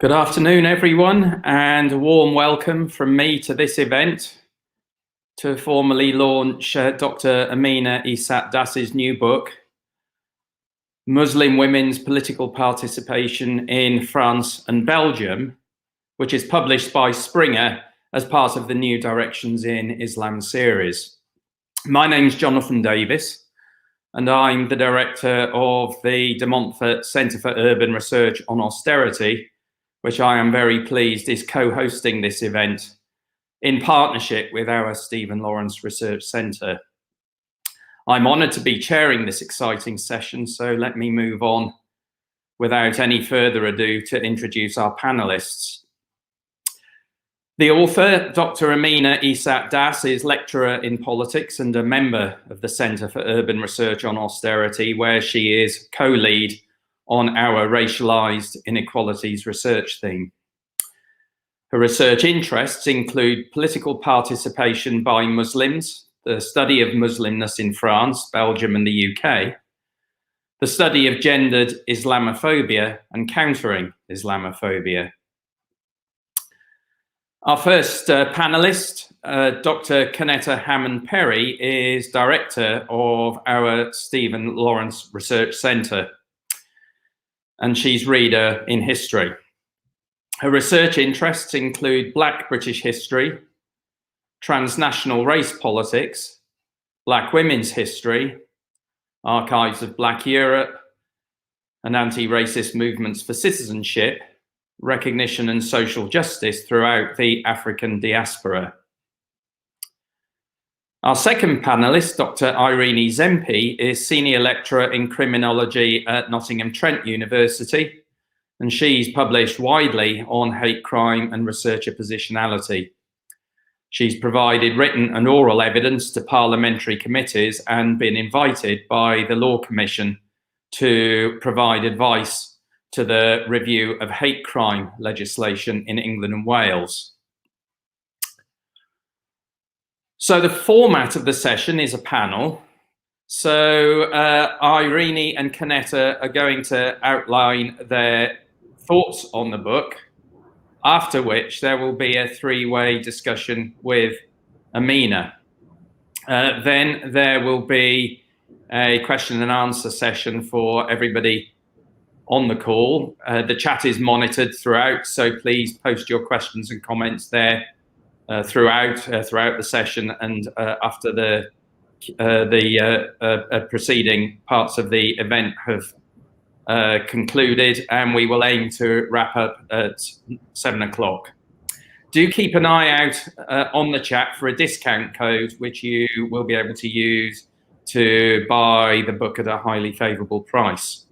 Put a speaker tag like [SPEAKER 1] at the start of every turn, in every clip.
[SPEAKER 1] Good afternoon, everyone, and a warm welcome from me to this event to formally launch Dr. Amina Isat Das's new book, Muslim Women's Political Participation in France and Belgium, which is published by Springer as part of the New Directions in Islam series. My name's Jonathan Davis, and I'm the director of the De Montfort Centre for Urban Research on Austerity, which I am very pleased is co-hosting this event in partnership with our Stephen Lawrence Research Centre. I'm honoured to be chairing this exciting session, so let me move on without any further ado to introduce our panellists. The author, Dr. Amina Isat Das, is lecturer in politics and a member of the Centre for Urban Research on Austerity, where she is co-lead on our racialized inequalities research theme. Her research interests include political participation by Muslims, the study of Muslimness in France, Belgium, and the UK, the study of gendered Islamophobia and countering Islamophobia. Our first panelist, Dr. Kanetta Hammond-Perry, is director of our Stephen Lawrence Research Centre, and she's reader in history. Her research interests include Black British history, transnational race politics, Black women's history, archives of Black Europe, and anti-racist movements for citizenship, recognition and social justice throughout the African diaspora. Our second panelist, Dr. Irene Zempi, is Senior Lecturer in Criminology at Nottingham Trent University, and she's published widely on hate crime and researcher positionality. She's provided written and oral evidence to parliamentary committees and been invited by the Law Commission to provide advice to the review of hate crime legislation in England and Wales. So the format of the session is a panel. So Irene and Kanetta are going to outline their thoughts on the book, after which there will be a three-way discussion with Amina. Then there will be a question and answer session for everybody on the call. The chat is monitored throughout, so please post your questions and comments there throughout the session and after the preceding parts of the event have concluded, and we will aim to wrap up at 7 o'clock. Do keep an eye out on the chat for a discount code, which you will be able to use to buy the book at a highly favourable price.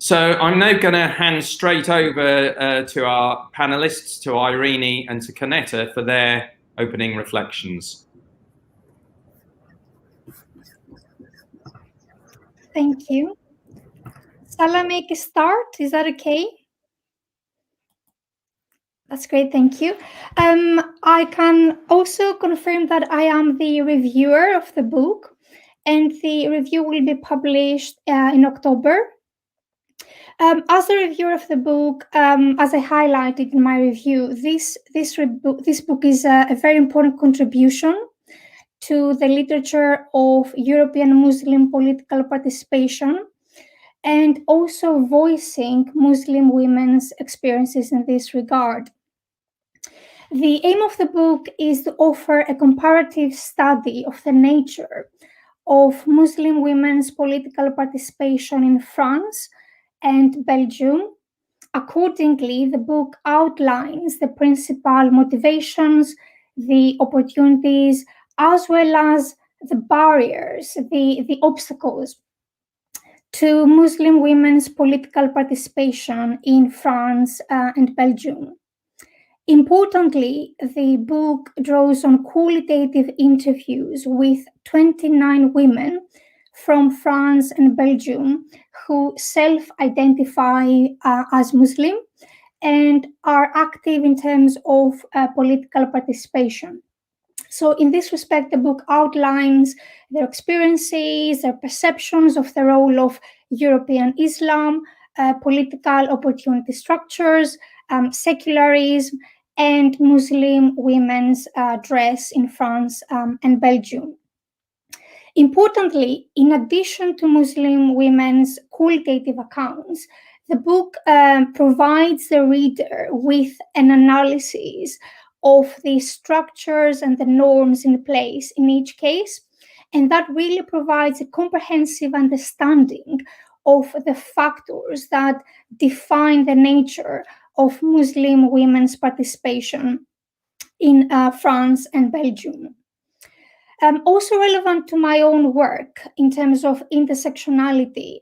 [SPEAKER 1] So I'm now going to hand straight over to our panelists, to Irene and to Kanetta, for their opening reflections.
[SPEAKER 2] Thank you. Shall I make a start? Is that okay? That's great, thank you. I can also confirm that I am the reviewer of the book, and the review will be published in October. As the reviewer of the book, as I highlighted in my review, this book is a very important contribution to the literature of European Muslim political participation, and also voicing Muslim women's experiences in this regard. The aim of the book is to offer a comparative study of the nature of Muslim women's political participation in France and Belgium. Accordingly, the book outlines the principal motivations, the opportunities, as well as the barriers, the obstacles to Muslim women's political participation in France and Belgium. Importantly, the book draws on qualitative interviews with 29 women from France and Belgium who self-identify as Muslim and are active in terms of political participation. So in this respect, the book outlines their experiences, their perceptions of the role of European Islam, political opportunity structures, secularism, and Muslim women's dress in France and Belgium. Importantly, in addition to Muslim women's qualitative accounts, the book provides the reader with an analysis of the structures and the norms in place in each case, and that really provides a comprehensive understanding of the factors that define the nature of Muslim women's participation in France and Belgium. Also relevant to my own work in terms of intersectionality.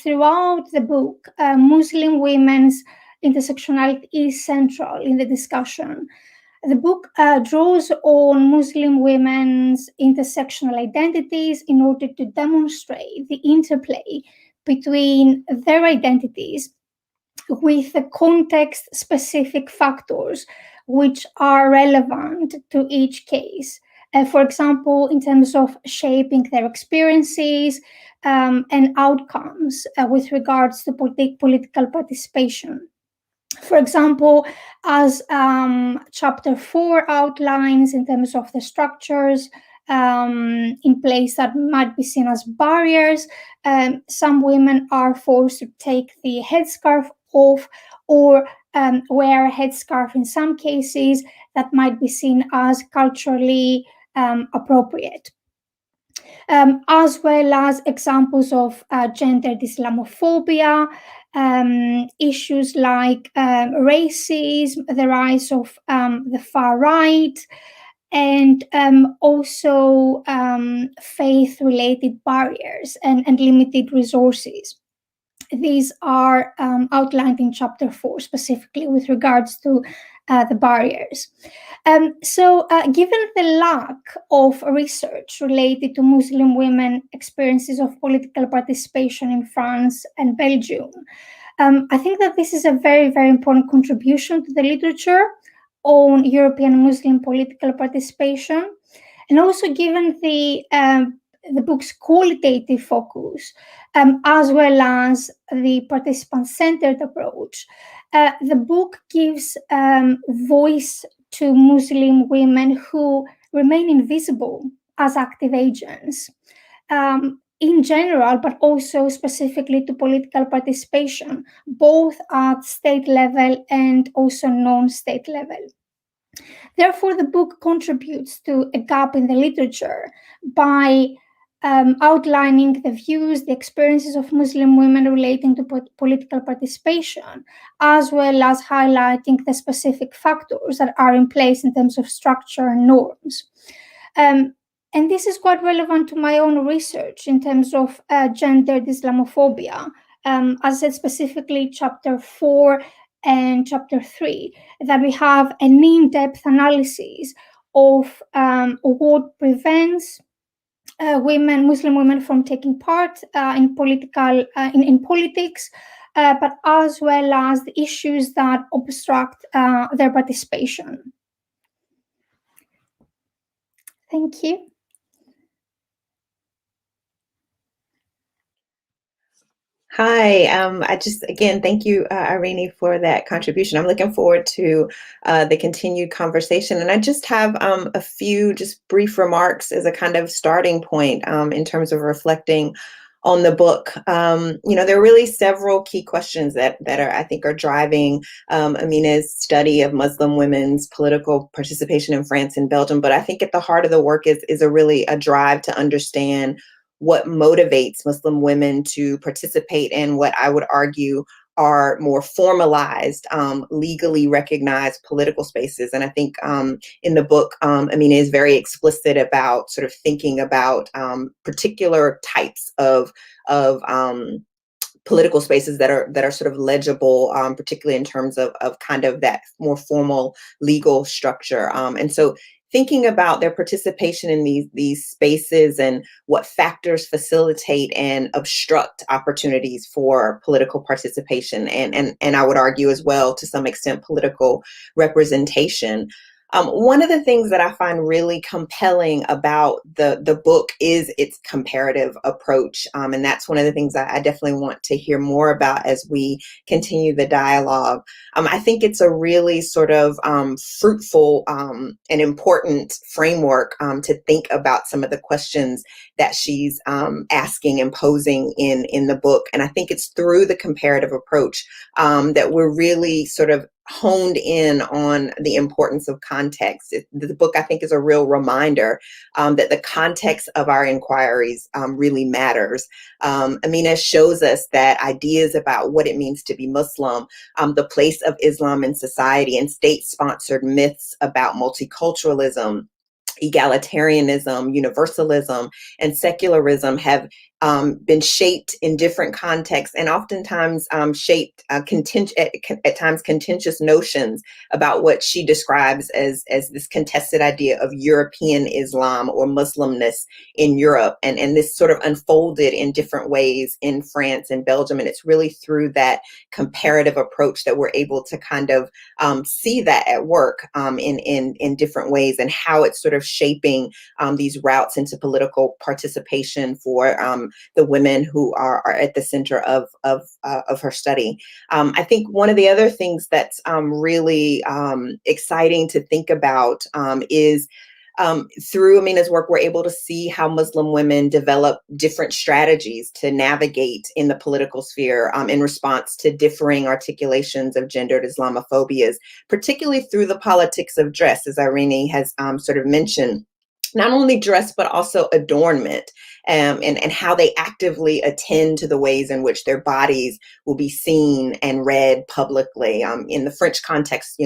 [SPEAKER 2] Throughout the book, Muslim women's intersectionality is central in the discussion. The book draws on Muslim women's intersectional identities in order to demonstrate the interplay between their identities with the context-specific factors which are relevant to each case. For example, in terms of shaping their experiences and outcomes with regards to political participation. For example, as chapter 4 outlines in terms of the structures in place that might be seen as barriers, some women are forced to take the headscarf off or wear a headscarf in some cases that might be seen as culturally appropriate. As well as examples of gendered Islamophobia, issues like racism, the rise of the far right, and also faith-related barriers and limited resources. These are outlined in chapter 4 specifically with regards to the barriers. Given the lack of research related to Muslim women experiences of political participation in France and Belgium, I think that this is a very, very important contribution to the literature on European Muslim political participation. And also given the book's qualitative focus, as well as the participant-centered approach, the book gives voice to Muslim women who remain invisible as active agents in general, but also specifically to political participation, both at state level and also non-state level. Therefore, the book contributes to a gap in the literature by outlining the views, the experiences of Muslim women relating to political participation, as well as highlighting the specific factors that are in place in terms of structure and norms. And this is quite relevant to my own research in terms of gendered Islamophobia. As I said, specifically chapter 4 and chapter 3, that we have an in-depth analysis of what prevents Muslim women from taking part in politics, but as well as the issues that obstruct their participation. Thank you.
[SPEAKER 3] Hi, again, thank you, Irene, for that contribution. I'm looking forward to the continued conversation. And I just have a few just brief remarks as a kind of starting point in terms of reflecting on the book. There are really several key questions that I think are driving Amina's study of Muslim women's political participation in France and Belgium. But I think at the heart of the work is a drive to understand what motivates Muslim women to participate in what I would argue are more formalized, legally recognized political spaces. And I think in the book, Amina is very explicit about sort of thinking about particular types of political spaces that are sort of legible, particularly in terms of kind of that more formal legal structure. And so thinking about their participation in these spaces and what factors facilitate and obstruct opportunities for political participation and I would argue as well to some extent political representation. One of the things that I find really compelling about the book is its comparative approach. And that's one of the things I definitely want to hear more about as we continue the dialogue. I think it's a really sort of fruitful and important framework to think about some of the questions that she's asking and posing in the book. And I think it's through the comparative approach that we're really sort of honed in on the importance of context. The book, I think, is a real reminder that the context of our inquiries really matters. Amina shows us that ideas about what it means to be Muslim, the place of Islam in society, and state-sponsored myths about multiculturalism, egalitarianism, universalism, and secularism have been shaped in different contexts, and oftentimes shaped at times contentious notions about what she describes as this contested idea of European Islam or Muslimness in Europe. And this sort of unfolded in different ways in France and Belgium. And it's really through that comparative approach that we're able to kind of see that at work in different ways, and how it's sort of shaping these routes into political participation for the women who are at the center of her study. I think one of the other things that's really exciting to think about is through Amina's work, we're able to see how Muslim women develop different strategies to navigate in the political sphere in response to differing articulations of gendered Islamophobias, particularly through the politics of dress, as Irene has sort of mentioned. Not only dress, but also adornment, and how they actively attend to the ways in which their bodies will be seen and read publicly. In the French context,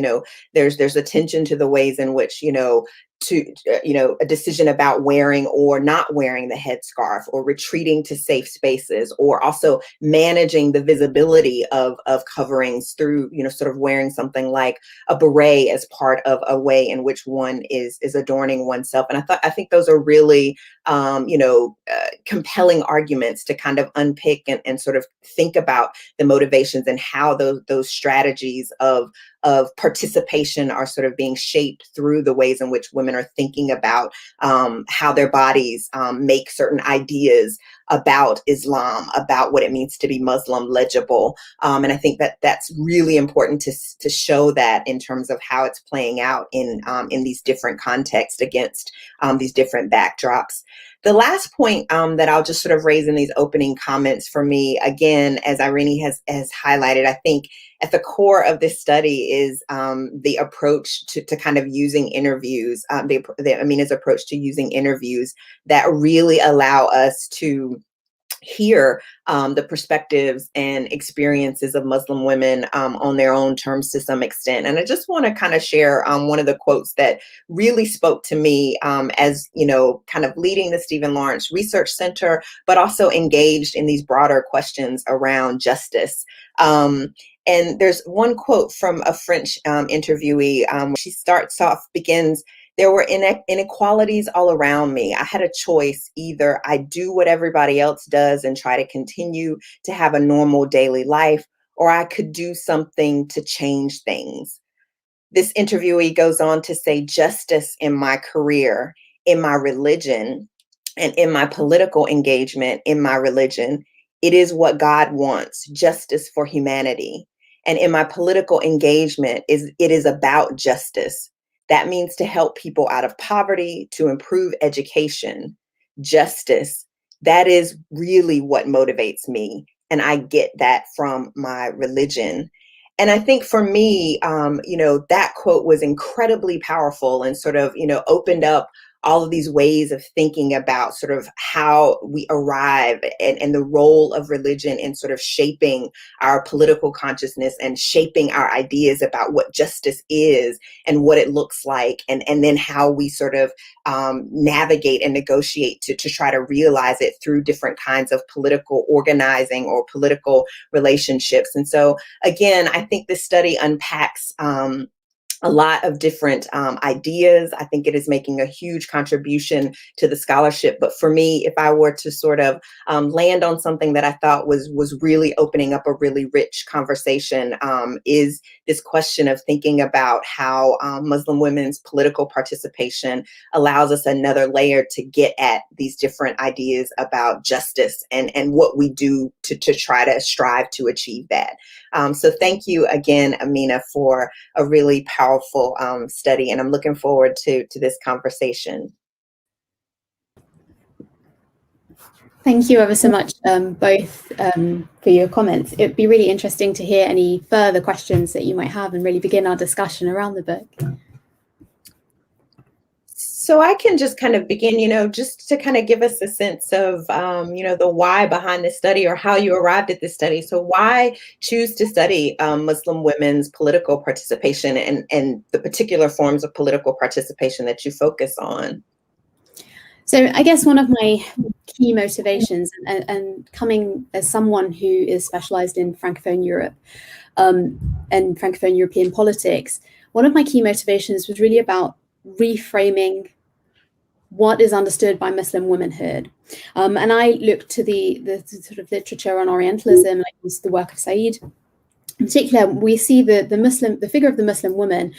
[SPEAKER 3] there's attention to the ways in which, a decision about wearing or not wearing the headscarf, or retreating to safe spaces, or also managing the visibility of coverings through, sort of wearing something like a beret as part of a way in which one is adorning oneself. And I think those are really, compelling arguments to kind of unpick and sort of think about the motivations and how those strategies of participation are sort of being shaped through the ways in which women are thinking about how their bodies make certain ideas about Islam, about what it means to be Muslim, legible. And I think that that's really important to show that in terms of how it's playing out in these different contexts against these different backdrops. The last point that I'll just sort of raise in these opening comments for me, again, as Irene has highlighted, I think at the core of this study is the approach to kind of using interviews, Amina's approach to using interviews that really allow us to hear the perspectives and experiences of Muslim women on their own terms to some extent. And I just want to kind of share one of the quotes that really spoke to me as, kind of leading the Stephen Lawrence Research Center, but also engaged in these broader questions around justice. And there's one quote from a French interviewee. She begins, "There were inequalities all around me. I had a choice. Either I do what everybody else does and try to continue to have a normal daily life, or I could do something to change things." This interviewee goes on to say, "Justice in my career, in my religion, and in my political engagement in my religion, it is what God wants, justice for humanity. And in my political engagement, it is about justice. That means to help people out of poverty, to improve education, justice. That is really what motivates me. And I get that from my religion." And I think for me, that quote was incredibly powerful and sort of, opened up all of these ways of thinking about sort of how we arrive and the role of religion in sort of shaping our political consciousness and shaping our ideas about what justice is and what it looks like, and then how we sort of navigate and negotiate to try to realize it through different kinds of political organizing or political relationships. And so, again, I think this study unpacks a lot of different ideas. I think it is making a huge contribution to the scholarship. But for me, if I were to sort of land on something that I thought was really opening up a really rich conversation, is this question of thinking about how Muslim women's political participation allows us another layer to get at these different ideas about justice and what we do to try to strive to achieve that. So thank you again, Amina, for a really powerful study, and I'm looking forward to this conversation.
[SPEAKER 4] Thank you ever so much, both, for your comments. It'd be really interesting to hear any further questions that you might have and really begin our discussion around the book.
[SPEAKER 3] So I can just kind of begin, just to kind of give us a sense of, the why behind this study, or how you arrived at this study. So why choose to study Muslim women's political participation and the particular forms of political participation that you focus on?
[SPEAKER 4] So I guess one of my key motivations, and coming as someone who is specialized in Francophone Europe and Francophone European politics, one of my key motivations was really about reframing what is understood by Muslim womanhood. And I looked to the sort of literature on Orientalism, like the work of Said. In particular, we see the figure of the Muslim woman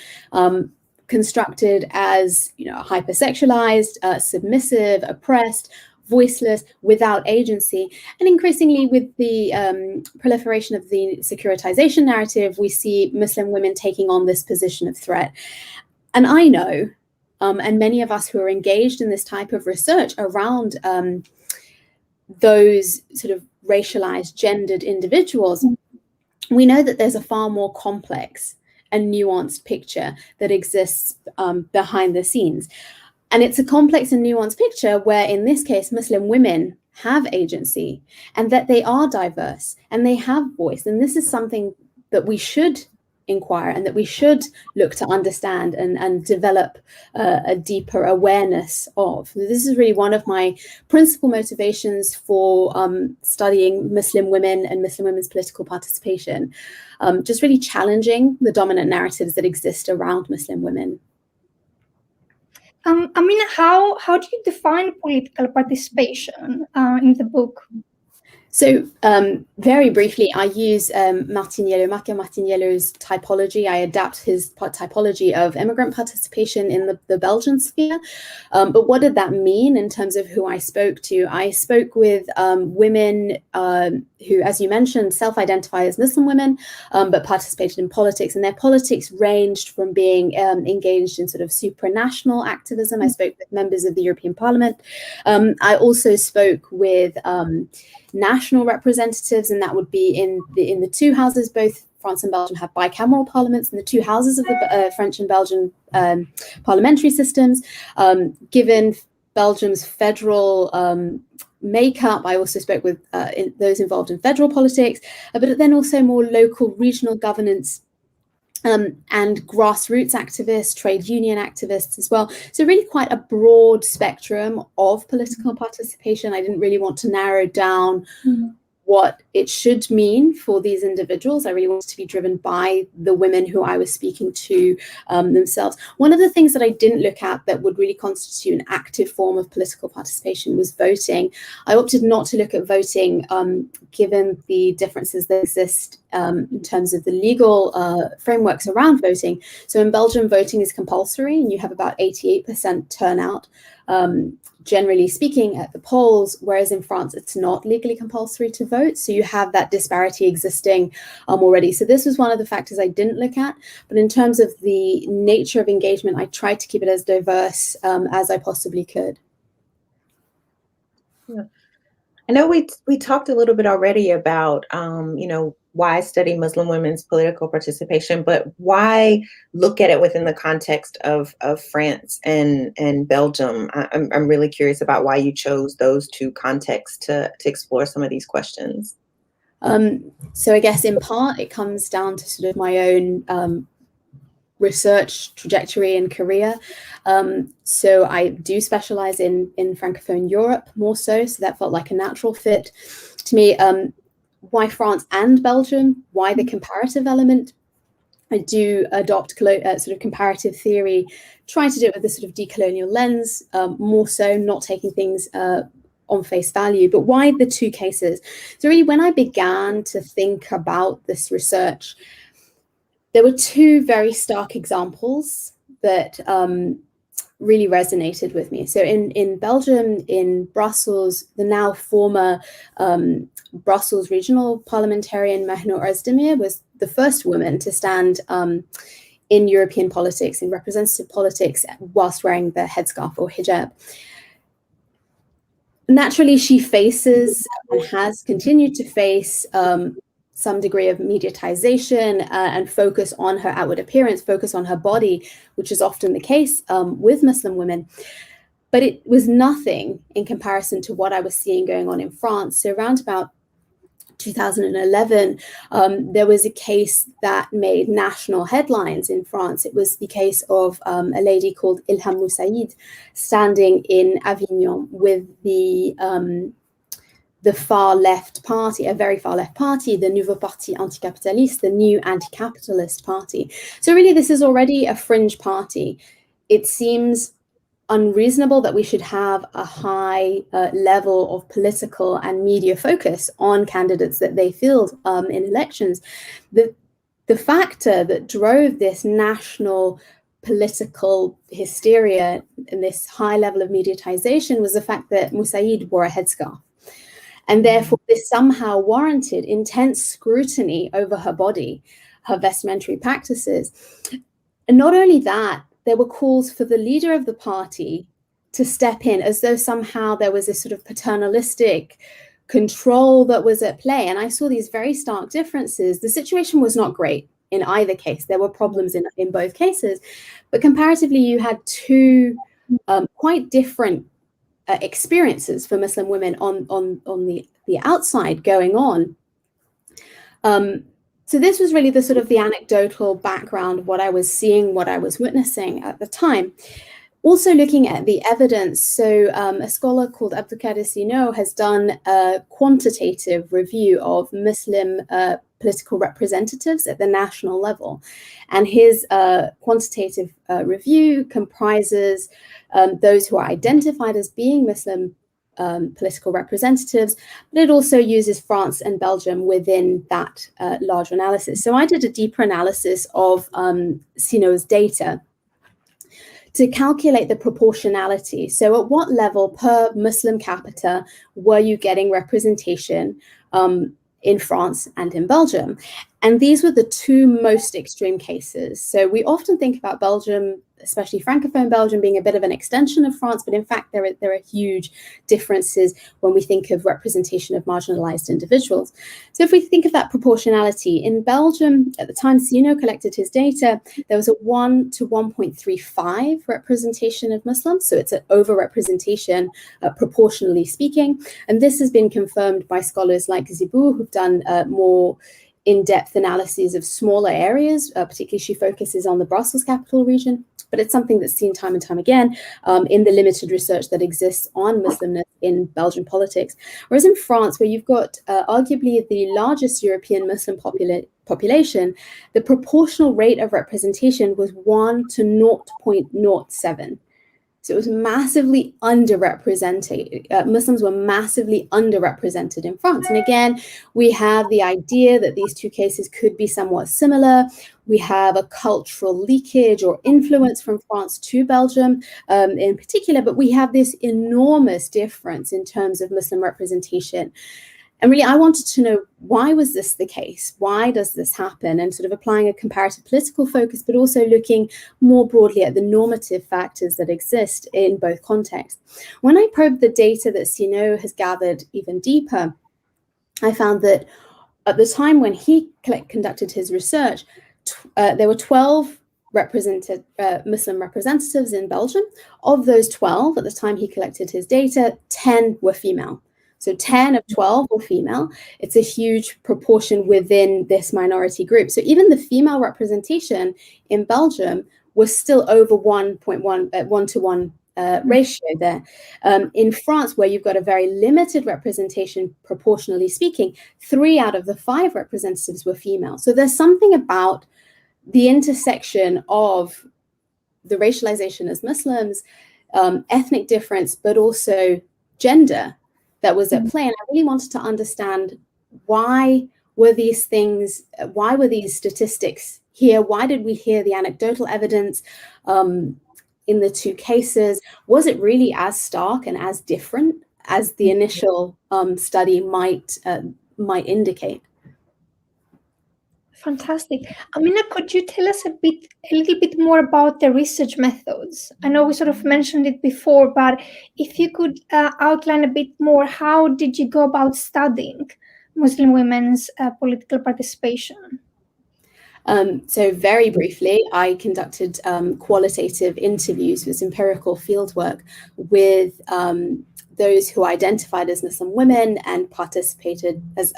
[SPEAKER 4] constructed as, hypersexualized, submissive, oppressed, voiceless, without agency. And increasingly, with the proliferation of the securitization narrative, we see Muslim women taking on this position of threat. And I know, and many of us who are engaged in this type of research around those sort of racialized, gendered individuals, we know that there's a far more complex and nuanced picture that exists behind the scenes. And it's a complex and nuanced picture where, in this case, Muslim women have agency, and that they are diverse and they have voice. And this is something that we should inquire and that we should look to understand and develop a deeper awareness of. This is really one of my principal motivations for studying Muslim women and Muslim women's political participation, just really challenging the dominant narratives that exist around Muslim women.
[SPEAKER 2] How do you define political participation in the book?
[SPEAKER 4] So very briefly, I use Marco Martiniello's typology. I adapt his typology of immigrant participation in the Belgian sphere. But what did that mean in terms of who I spoke to? I spoke with women who, as you mentioned, self-identify as Muslim women, but participated in politics. And their politics ranged from being engaged in sort of supranational activism. I spoke with members of the European Parliament. I also spoke with national representatives, and that would be in the two houses. Both France and Belgium have bicameral parliaments, in the two houses of the French and Belgian parliamentary systems. Given Belgium's federal makeup, I also spoke with those involved in federal politics, but then also more local, regional governance and grassroots activists, trade union activists as well. So really quite a broad spectrum of political participation. I didn't really want to narrow down what it should mean for these individuals. I really wanted to be driven by the women who I was speaking to themselves. One of the things that I didn't look at that would really constitute an active form of political participation was voting. I opted not to look at voting given the differences that exist in terms of the legal frameworks around voting. So in Belgium, voting is compulsory, and you have about 88% turnout, generally speaking, at the polls, whereas in France, it's not legally compulsory to vote. So you have that disparity existing already. So this was one of the factors I didn't look at. But in terms of the nature of engagement, I tried to keep it as diverse as I possibly could.
[SPEAKER 3] Yeah. I know we talked a little bit already about, why study Muslim women's political participation, but why look at it within the context of France and Belgium? I'm really curious about why you chose those two contexts to explore some of these questions.
[SPEAKER 4] So I guess in part it comes down to sort of my own research trajectory and career. So I do specialize in Francophone Europe more so that felt like a natural fit to me. Why France and Belgium? Why the comparative element? I do adopt sort of comparative theory, trying to do it with a sort of decolonial lens, more so, not taking things on face value. But why the two cases? So really, when I began to think about this research, there were two very stark examples that really resonated with me. So in Belgium, in Brussels, the now former Brussels regional parliamentarian Maïnour Özdemir was the first woman to stand in European politics, in representative politics, whilst wearing the headscarf or hijab. Naturally, she faces and has continued to face some degree of mediatization and focus on her outward appearance, focus on her body, which is often the case with Muslim women. But it was nothing in comparison to what I was seeing going on in France. So around about 2011, there was a case that made national headlines in France. It was the case of a lady called Ilham Moussaïd standing in Avignon with the far left party, a very far left party, the Nouveau Parti Anticapitaliste, the new anti-capitalist party. So really, this is already a fringe party. It seems unreasonable that we should have a high level of political and media focus on candidates that they field in elections. The factor that drove this national political hysteria and this high level of mediatization was the fact that Moussaïd wore a headscarf. And therefore, this somehow warranted intense scrutiny over her body, her vestimentary practices. And not only that, there were calls for the leader of the party to step in as though somehow there was this sort of paternalistic control that was at play. And I saw these very stark differences. The situation was not great in either case. There were problems in both cases. But comparatively, you had two quite different experiences for Muslim women on the outside going on. So this was really the sort of the anecdotal background of what I was seeing, what I was witnessing at the time. Also looking at the evidence, so a scholar called Abdulkader Sino has done a quantitative review of Muslim political representatives at the national level. And his quantitative review comprises those who are identified as being Muslim political representatives, but it also uses France and Belgium within that larger analysis. So I did a deeper analysis of Sino's data to calculate the proportionality. So at what level per Muslim capita were you getting representation in France and in Belgium? And these were the two most extreme cases. So we often think about Belgium, especially Francophone Belgium, being a bit of an extension of France, but in fact, there are huge differences when we think of representation of marginalized individuals. So if we think of that proportionality, in Belgium, at the time Sino collected his data, there was a 1 to 1.35 representation of Muslims. So it's an overrepresentation, proportionally speaking. And this has been confirmed by scholars like Zibou, who've done more in-depth analyses of smaller areas, particularly she focuses on the Brussels capital region, but it's something that's seen time and time again in the limited research that exists on Muslimness in Belgian politics. Whereas in France, where you've got arguably the largest European Muslim population, the proportional rate of representation was 1 to 0.07. So it was massively underrepresented. Muslims were massively underrepresented in France. And again, we have the idea that these two cases could be somewhat similar. We have a cultural leakage or influence from France to Belgium in particular, but we have this enormous difference in terms of Muslim representation. And really, I wanted to know, why was this the case? Why does this happen? And sort of applying a comparative political focus, but also looking more broadly at the normative factors that exist in both contexts. When I probed the data that Sino has gathered even deeper, I found that at the time when he conducted his research, there were 12 Muslim representatives in Belgium. Of those 12, at the time he collected his data, 10 were female. So 10 of 12 were female. It's a huge proportion within this minority group. So even the female representation in Belgium was still over 1 to 1 ratio there. In France, where you've got a very limited representation, proportionally speaking, 3 out of the 5 representatives were female. So there's something about the intersection of the racialization as Muslims, ethnic difference, but also gender that was at play. And I really wanted to understand, why were these things, why were these statistics here? Why did we hear the anecdotal evidence in the two cases? Was it really as stark and as different as the initial study might indicate?
[SPEAKER 2] Fantastic. Amina, could you tell us a little bit more about the research methods? I know we sort of mentioned it before, but if you could outline a bit more, how did you go about studying Muslim women's political participation?
[SPEAKER 4] So very briefly, I conducted qualitative interviews with empirical fieldwork with those who identified as Muslim women and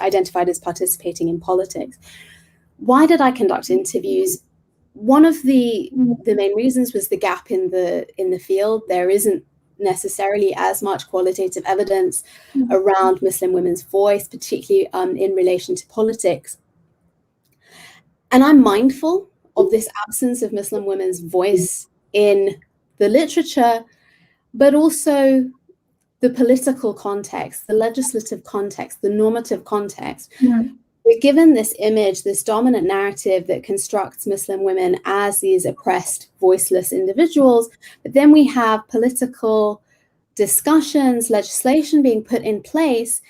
[SPEAKER 4] identified as participating in politics. Why did I conduct interviews? One of the main reasons was the gap in the field. There isn't necessarily as much qualitative evidence around Muslim women's voice, particularly in relation to politics. And I'm mindful of this absence of Muslim women's voice in the literature, but also the political context, the legislative context, the normative context. We're given this image, this dominant narrative that constructs Muslim women as these oppressed, voiceless individuals. But then we have political discussions, legislation being put in place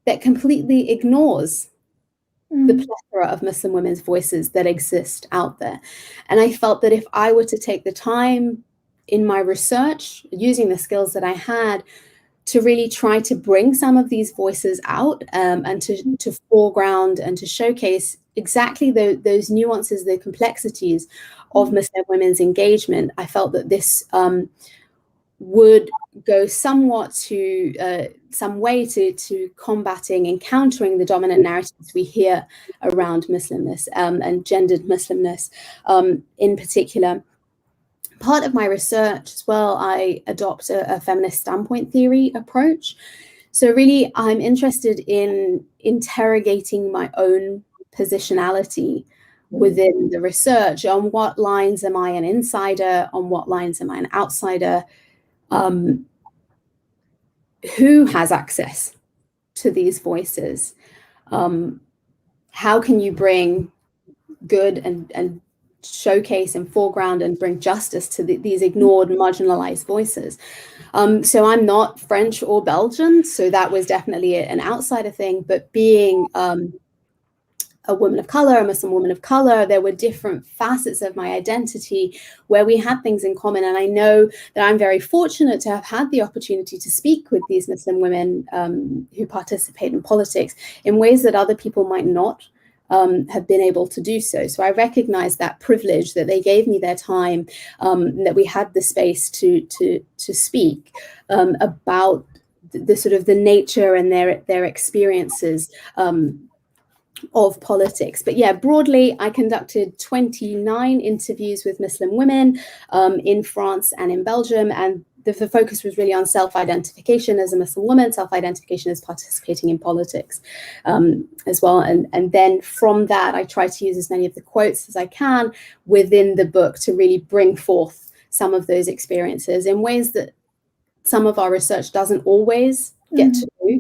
[SPEAKER 4] that completely ignores the plethora of Muslim women's voices that exist out there. And I felt that if I were to take the time in my research, using the skills that I had, to really try to bring some of these voices out and to foreground and to showcase exactly those nuances, the complexities of Muslim women's engagement, I felt that this would go somewhat to some way to combating and countering the dominant narratives we hear around Muslimness and gendered Muslimness in particular. Part of my research as well, I adopt a feminist standpoint theory approach. So really, I'm interested in interrogating my own positionality within the research. On what lines am I an insider? On what lines am I an outsider? Who has access to these voices? How can you bring good and showcase and foreground and bring justice to these ignored and marginalized voices? So I'm not French or Belgian, so that was definitely an outsider thing. But being a woman of color, a Muslim woman of color, there were different facets of my identity where we had things in common. And I know that I'm very fortunate to have had the opportunity to speak with these Muslim women who participate in politics in ways that other people might not have been able to do so. So I recognize that privilege, that they gave me their time, that we had the space to speak about the sort of the nature and their experiences of politics. But yeah, broadly, I conducted 29 interviews with Muslim women in France and in Belgium, and the focus was really on self-identification as a Muslim woman, self-identification as participating in politics as well. And then from that, I try to use as many of the quotes as I can within the book to really bring forth some of those experiences in ways that some of our research doesn't always get to do.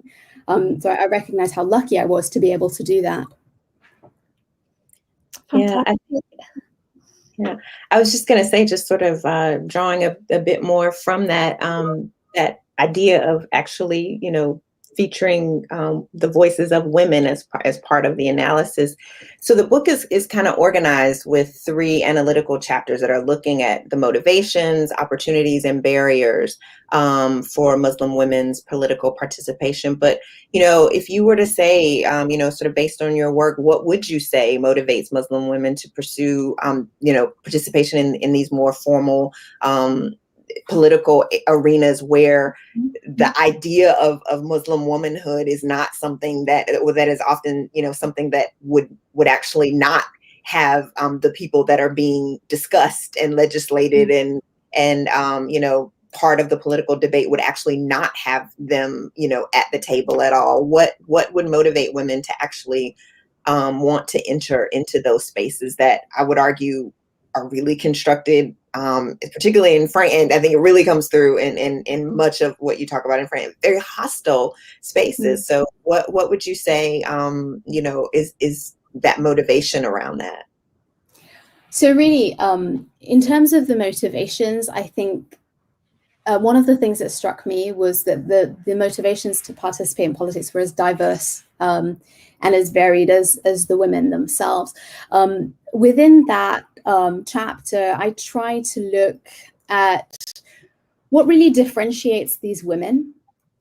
[SPEAKER 4] So I recognize how lucky I was to be able to do that.
[SPEAKER 3] Yeah, I was just going to say, just sort of drawing a bit more from that, that idea of actually, featuring the voices of women as part of the analysis. So the book is kind of organized with 3 analytical chapters that are looking at the motivations, opportunities, and barriers for Muslim women's political participation. But, if you were to say, sort of based on your work, what would you say motivates Muslim women to pursue, participation in these more formal political arenas where the idea of Muslim womanhood is not something that is often, something that would actually not have the people that are being discussed and legislated and part of the political debate would actually not have them, at the table at all. What would motivate women to actually want to enter into those spaces that I would argue are really constructed, particularly in France. And I think it really comes through in much of what you talk about in France, very hostile spaces. So what would you say, is that motivation around that?
[SPEAKER 4] So really, in terms of the motivations, I think one of the things that struck me was that the motivations to participate in politics were as diverse and as varied as the women themselves. Within that chapter, I try to look at what really differentiates these women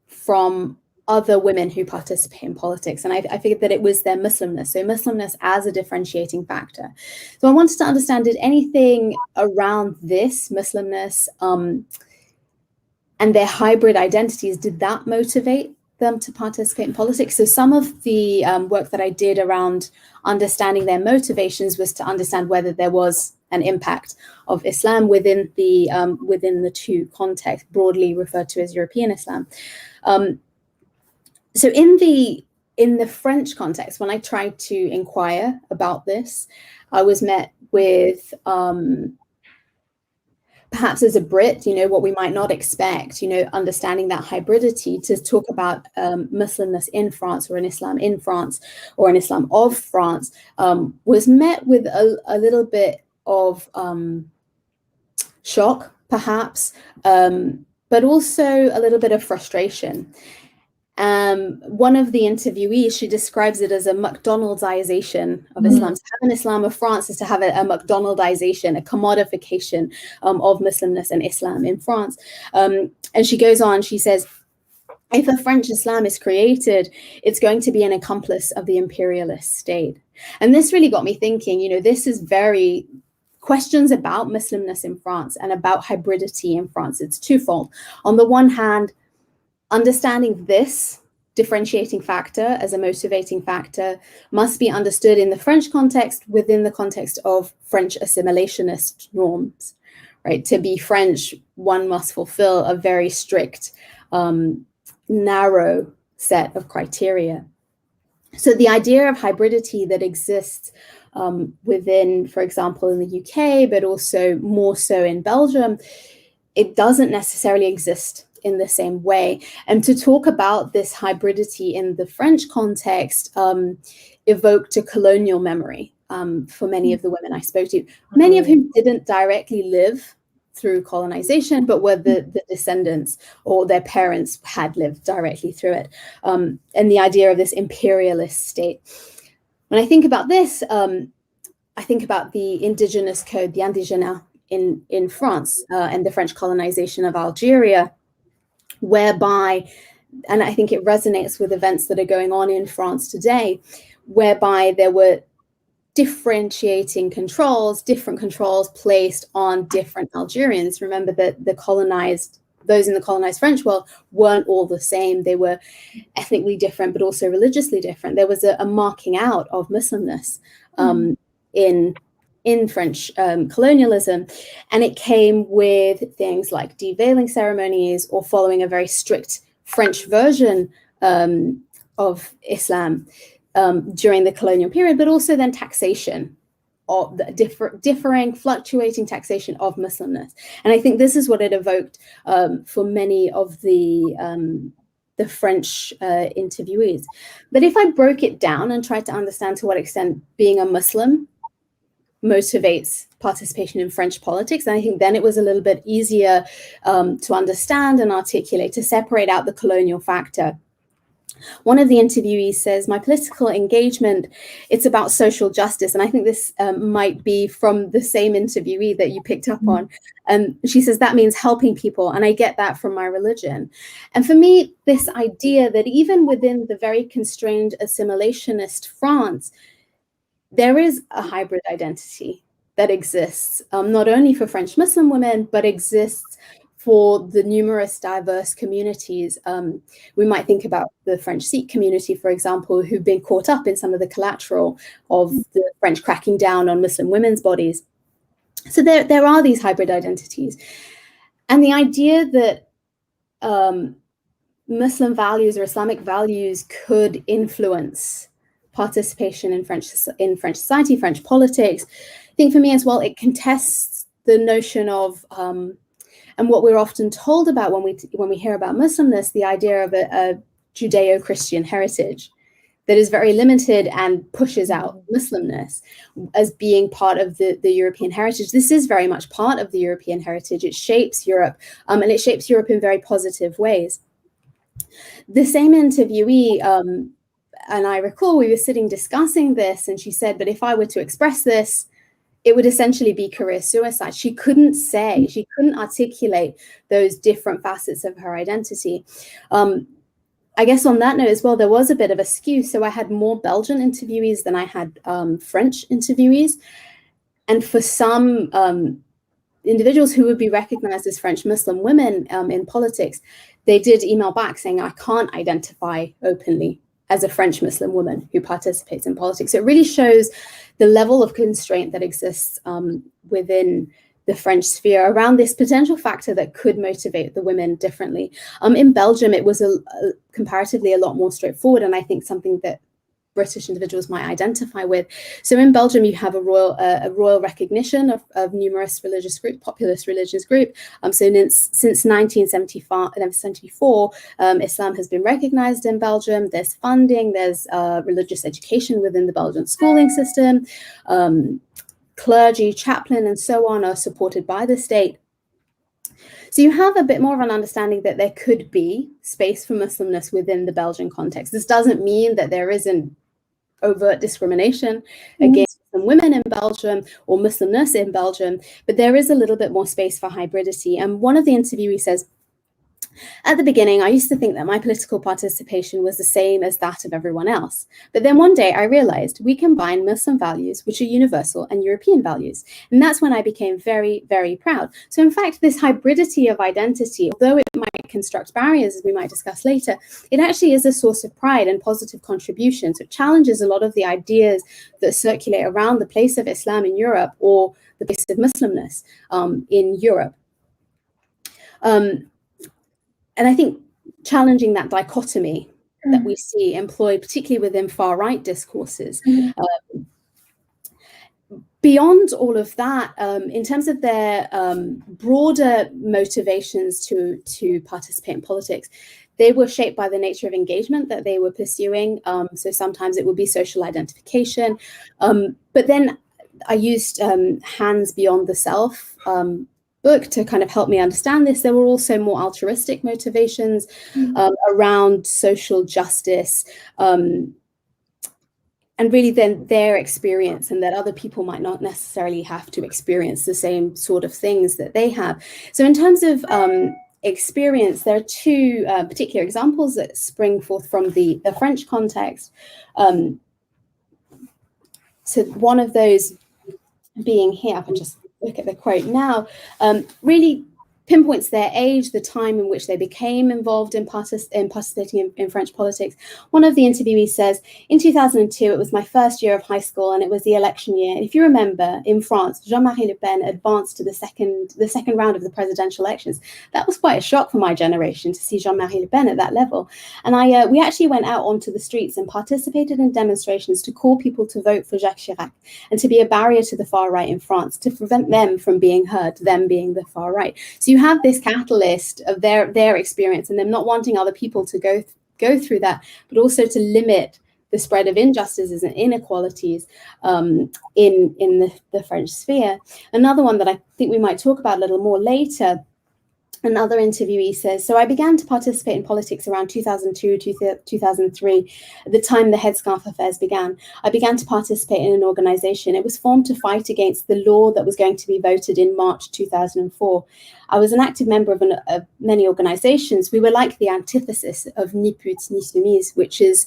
[SPEAKER 4] from other women who participate in politics. And I figured that it was their Muslimness. So Muslimness as a differentiating factor. So I wanted to understand, did anything around this Muslimness and their hybrid identities, did that motivate them to participate in politics? So some of the work that I did around understanding their motivations was to understand whether there was an impact of Islam within the two contexts, broadly referred to as European Islam. So in the French context, when I tried to inquire about this, I was met with perhaps as a Brit, what we might not expect, understanding that hybridity to talk about Muslimness in France, or an Islam in France, or an Islam of France, was met with a little bit of shock, perhaps, but also a little bit of frustration. One of the interviewees, she describes it as a McDonaldization of Islam. To have an Islam of France is to have a McDonaldization, a commodification of Muslimness and Islam in France. And she goes on, she says, if a French Islam is created, it's going to be an accomplice of the imperialist state. And this really got me thinking, this is very questions about Muslimness in France and about hybridity in France. It's twofold. On the one hand, understanding this differentiating factor as a motivating factor must be understood in the French context within the context of French assimilationist norms, right? To be French, one must fulfill a very strict, narrow set of criteria. So the idea of hybridity that exists within, for example, in the UK, but also more so in Belgium, it doesn't necessarily exist in the same way. And to talk about this hybridity in the French context evoked a colonial memory for many of the women I spoke to, many of whom didn't directly live through colonization, but were the descendants or their parents had lived directly through it. And the idea of this imperialist state. When I think about this, I think about the indigenous code, the indigénat in France and the French colonization of Algeria, whereby, and I think it resonates with events that are going on in France today, whereby there were differentiating controls, different controls placed on different Algerians. Remember that those in the colonized French world weren't all the same. They were ethnically different, but also religiously different. There was a marking out of Muslimness in French colonialism, and it came with things like deveiling ceremonies or following a very strict French version of Islam during the colonial period, but also then taxation of the differing, fluctuating taxation of Muslimness. And I think this is what it evoked for many of the French interviewees. But if I broke it down and tried to understand to what extent being a Muslim motivates participation in French politics, and I think then it was a little bit easier to understand and articulate, to separate out the colonial factor. One of the interviewees says, my political engagement, it's about social justice. And I think this might be from the same interviewee that you picked up on. And she says, that means helping people. And I get that from my religion. And for me, this idea that even within the very constrained assimilationist France, there is a hybrid identity that exists, not only for French Muslim women, but exists for the numerous diverse communities. We might think about the French Sikh community, for example, who've been caught up in some of the collateral of the French cracking down on Muslim women's bodies. So there are these hybrid identities. And the idea that Muslim values or Islamic values could influence participation in French society, French politics. I think for me as well, it contests the notion of and what we're often told about when we hear about Muslimness, the idea of a Judeo-Christian heritage that is very limited and pushes out Muslimness as being part of the European heritage. This is very much part of the European heritage. It shapes Europe, and it shapes Europe in very positive ways. The same interviewee, and I recall we were sitting discussing this, and she said, but if I were to express this, it would essentially be career suicide. She couldn't articulate those different facets of her identity. I guess on that note as well, there was a bit of a skew. So I had more Belgian interviewees than I had French interviewees. And for some individuals who would be recognized as French Muslim women in politics, they did email back saying, I can't identify openly as a French Muslim woman who participates in politics. So it really shows the level of constraint that exists within the French sphere around this potential factor that could motivate the women differently. In Belgium, it was comparatively a lot more straightforward, and I think something that British individuals might identify with. So in Belgium, you have a royal recognition of numerous religious groups, populist religious group. So since 1974, Islam has been recognized in Belgium. There's funding, there's religious education within the Belgian schooling system. Clergy, chaplain, and so on are supported by the state. So you have a bit more of an understanding that there could be space for Muslimness within the Belgian context. This doesn't mean that there isn't overt discrimination against Muslim women in Belgium or Muslimness in Belgium, but there is a little bit more space for hybridity. And one of the interviewees says, at the beginning, I used to think that my political participation was the same as that of everyone else. But then one day I realized we combine Muslim values, which are universal, and European values. And that's when I became very, very proud. So in fact, this hybridity of identity, although it might construct barriers, as we might discuss later, it actually is a source of pride and positive contribution. So it challenges a lot of the ideas that circulate around the place of Islam in Europe or the place of Muslimness in Europe. And I think challenging that dichotomy that we see employed, particularly within far-right discourses. Beyond all of that, in terms of their broader motivations to participate in politics, they were shaped by the nature of engagement that they were pursuing. So sometimes it would be social identification. But then I used Hands Beyond the Self book to kind of help me understand this. There were also more altruistic motivations around social justice, and really then their experience, and that other people might not necessarily have to experience the same sort of things that they have. So in terms of experience, there are two particular examples that spring forth from the French context. So one of those being here, I can just look at the quote now, really pinpoints their age, the time in which they became involved in participating in French politics. One of the interviewees says, in 2002, it was my first year of high school and it was the election year. And if you remember, in France, Jean-Marie Le Pen advanced to the second round of the presidential elections. That was quite a shock for my generation to see Jean-Marie Le Pen at that level. And we actually went out onto the streets and participated in demonstrations to call people to vote for Jacques Chirac and to be a barrier to the far right in France, to prevent them from being heard, them being the far right. So you have this catalyst of their experience and them not wanting other people to go through that, but also to limit the spread of injustices and inequalities in the French sphere. Another one that I think we might talk about a little more later, another interviewee says, so I began to participate in politics around 2002, 2003, at the time the headscarf affairs began. I began to participate in an organization. It was formed to fight against the law that was going to be voted in March 2004. I was an active member of many organizations. We were like the antithesis of Ni Pute Ni Soumise, which is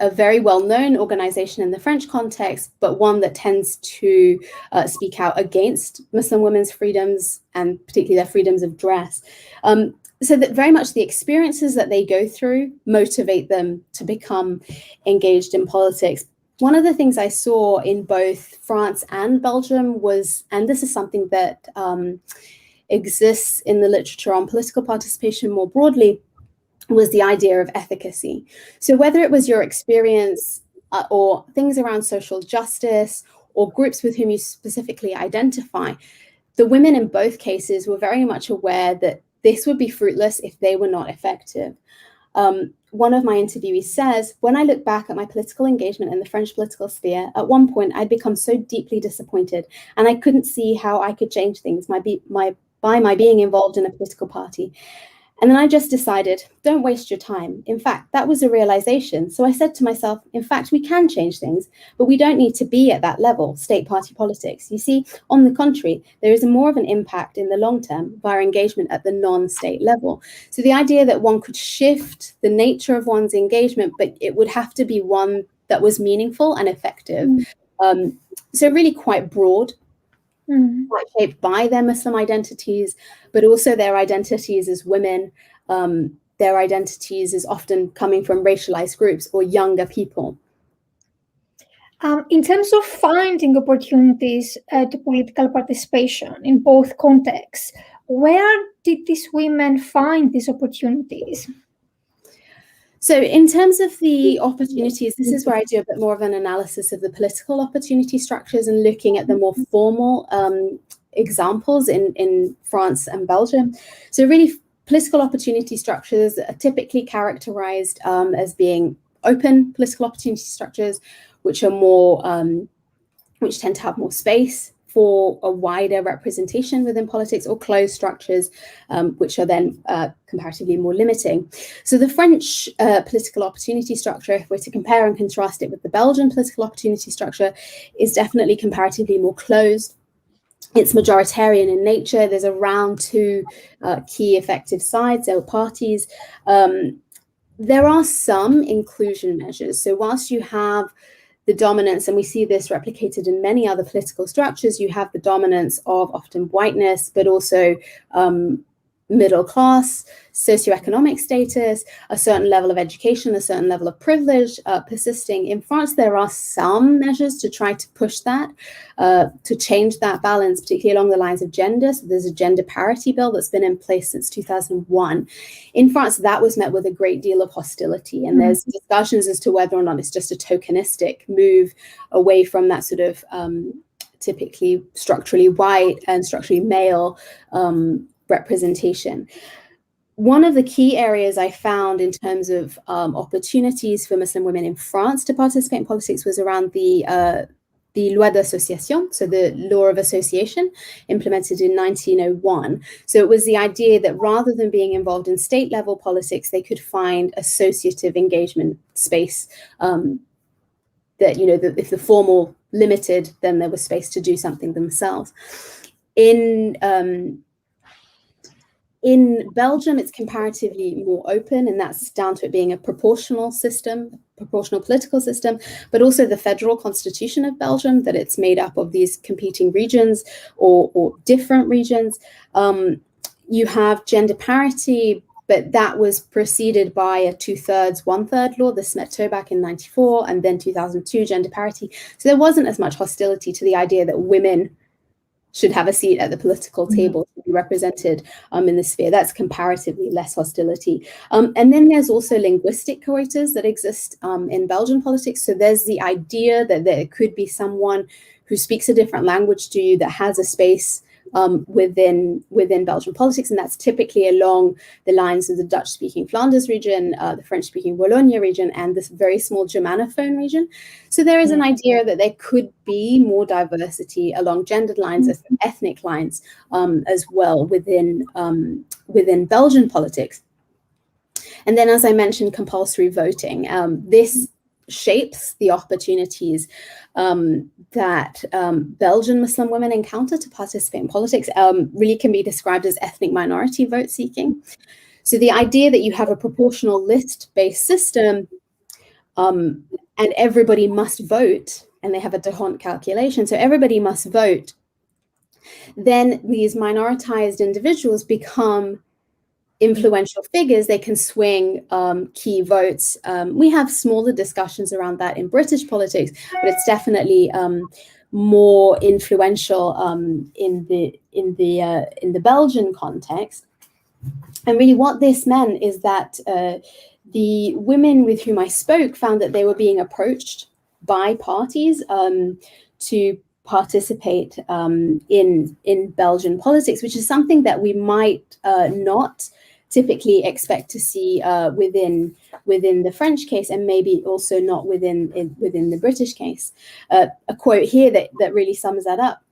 [SPEAKER 4] a very well-known organization in the French context, but one that tends to speak out against Muslim women's freedoms and particularly their freedoms of dress. So that very much the experiences that they go through motivate them to become engaged in politics. One of the things I saw in both France and Belgium was, and this is something that exists in the literature on political participation more broadly, was the idea of efficacy. So whether it was your experience or things around social justice or groups with whom you specifically identify, the women in both cases were very much aware that this would be fruitless if they were not effective. One of my interviewees says, when I look back at my political engagement in the French political sphere, at one point I'd become so deeply disappointed and I couldn't see how I could change things by my being involved in a political party. And then I just decided, don't waste your time. In fact, that was a realization. So I said to myself, in fact, we can change things, but we don't need to be at that level, state party politics. You see, on the contrary, there is more of an impact in the long term via engagement at the non-state level. So the idea that one could shift the nature of one's engagement, but it would have to be one that was meaningful and effective. So really quite broad. Quite shaped by their Muslim identities, but also their identities as women, their identities as often coming from racialized groups or younger people.
[SPEAKER 2] In terms of finding opportunities to political participation in both contexts, where did these women find these opportunities?
[SPEAKER 4] So in terms of the opportunities, this is where I do a bit more of an analysis of the political opportunity structures and looking at the more formal examples in France and Belgium. So really, political opportunity structures are typically characterized as being open political opportunity structures, which are more, which tend to have more space for a wider representation within politics, or closed structures, which are then comparatively more limiting. So the French political opportunity structure, if we're to compare and contrast it with the Belgian political opportunity structure, is definitely comparatively more closed. It's majoritarian in nature. There's around two key effective sides, or parties. There are some inclusion measures. So whilst you have the dominance, and we see this replicated in many other political structures, you have the dominance of often whiteness, but also middle class, socioeconomic status, a certain level of education, a certain level of privilege persisting. In France, there are some measures to try to push that, to change that balance, particularly along the lines of gender. So there's a gender parity bill that's been in place since 2001. In France, that was met with a great deal of hostility. And there's discussions as to whether or not it's just a tokenistic move away from that sort of typically structurally white and structurally male representation. One of the key areas I found in terms of opportunities for Muslim women in France to participate in politics was around the loi d'association, so the law of association, implemented in 1901. So it was the idea that rather than being involved in state level politics, they could find associative engagement space, that, you know, that if the formal limited, then there was space to do something themselves. In Belgium, it's comparatively more open, and that's down to it being a proportional system, proportional political system, but also the federal constitution of Belgium, that it's made up of these competing regions or different regions. You have gender parity, but that was preceded by a 2/3, 1/3 law, the Smet-Tobak in 94, and then 2002 gender parity. So there wasn't as much hostility to the idea that women should have a seat at the political table to be represented in the sphere. That's comparatively less hostility. And then there's also linguistic coitus that exist in Belgian politics. So there's the idea that there could be someone who speaks a different language to you that has a space within Belgian politics, and that's typically along the lines of the Dutch-speaking Flanders region, the French-speaking Wallonia region, and this very small Germanophone region. So there is an idea that there could be more diversity along gendered lines, as ethnic lines, as well within Belgian politics. And then, as I mentioned, compulsory voting. This shapes the opportunities that Belgian Muslim women encounter to participate in politics, really can be described as ethnic minority vote seeking. So the idea that you have a proportional list-based system and everybody must vote, and they have a D'Hondt calculation, so everybody must vote, then these minoritized individuals become influential figures. They can swing key votes. We have smaller discussions around that in British politics, but it's definitely more influential in the Belgian context. And really what this meant is that the women with whom I spoke found that they were being approached by parties to participate in Belgian politics, which is something that we might not typically expect to see within the French case, and maybe also not within the British case. A quote here that really sums that up.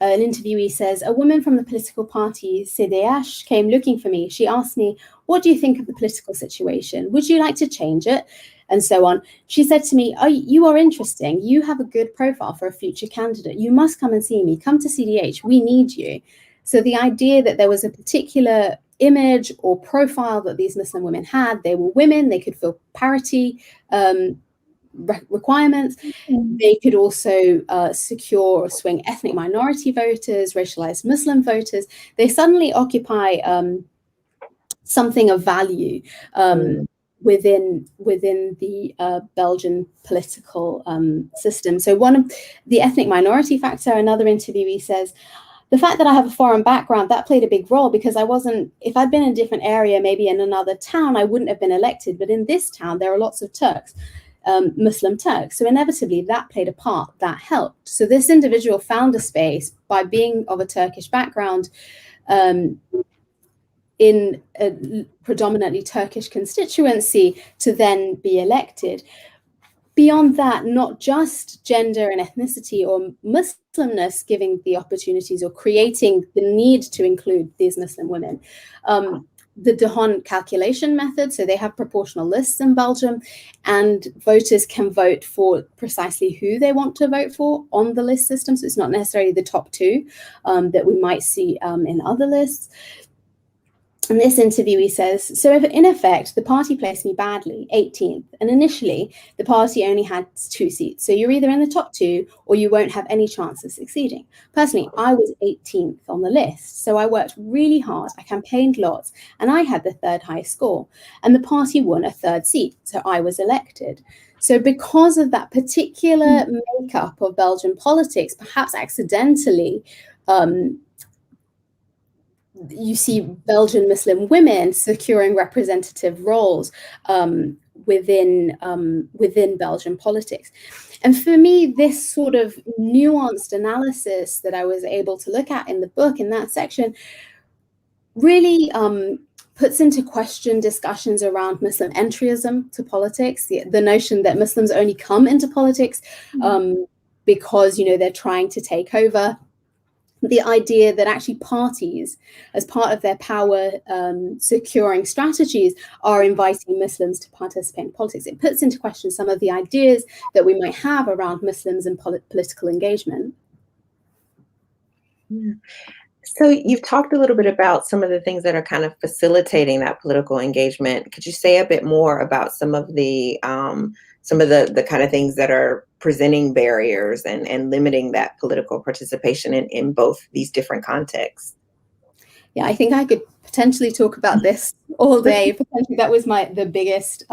[SPEAKER 4] An interviewee says, "A woman from the political party CDH came looking for me. She asked me, 'What do you think of the political situation? Would you like to change it?' And so on. She said to me, 'Oh, you are interesting. You have a good profile for a future candidate. You must come and see me. Come to CDH. We need you.' So the idea that there was a particular image or profile that these Muslim women had, they were women, they could fill parity requirements. They could also secure or swing ethnic minority voters, racialized Muslim voters. They suddenly occupy something of value within the Belgian political system. So one of the ethnic minority factor, another interviewee says, the fact that I have a foreign background, that played a big role, because if I'd been in a different area, maybe in another town, I wouldn't have been elected. But in this town, there are lots of Turks. Muslim Turks. So inevitably that played a part, that helped. So this individual found a space by being of a Turkish background in a predominantly Turkish constituency to then be elected. Beyond that, not just gender and ethnicity or Muslimness giving the opportunities or creating the need to include these Muslim women. The D'Hondt calculation method, so they have proportional lists in Belgium, and voters can vote for precisely who they want to vote for on the list system. So it's not necessarily the top two that we might see in other lists. And this interviewee says, so in effect, the party placed me badly, 18th. And initially, the party only had 2 seats. So you're either in the top 2 or you won't have any chance of succeeding. Personally, I was 18th on the list. So I worked really hard. I campaigned lots. And I had the 3rd highest score. And the party won a 3rd seat. So I was elected. So because of that particular makeup of Belgian politics, perhaps accidentally, you see Belgian Muslim women securing representative roles within Belgian politics. And for me, this sort of nuanced analysis that I was able to look at in the book, in that section, really puts into question discussions around Muslim entryism to politics, the notion that Muslims only come into politics because, they're trying to take over. The idea that actually parties, as part of their power securing strategies, are inviting Muslims to participate in politics. It puts into question some of the ideas that we might have around Muslims and political engagement.
[SPEAKER 3] Yeah. So you've talked a little bit about some of the things that are kind of facilitating that political engagement. Could you say a bit more about some of the kind of things that are presenting barriers and limiting that political participation in both these different contexts?
[SPEAKER 4] Yeah, I think I could potentially talk about this all day. Potentially that was the biggest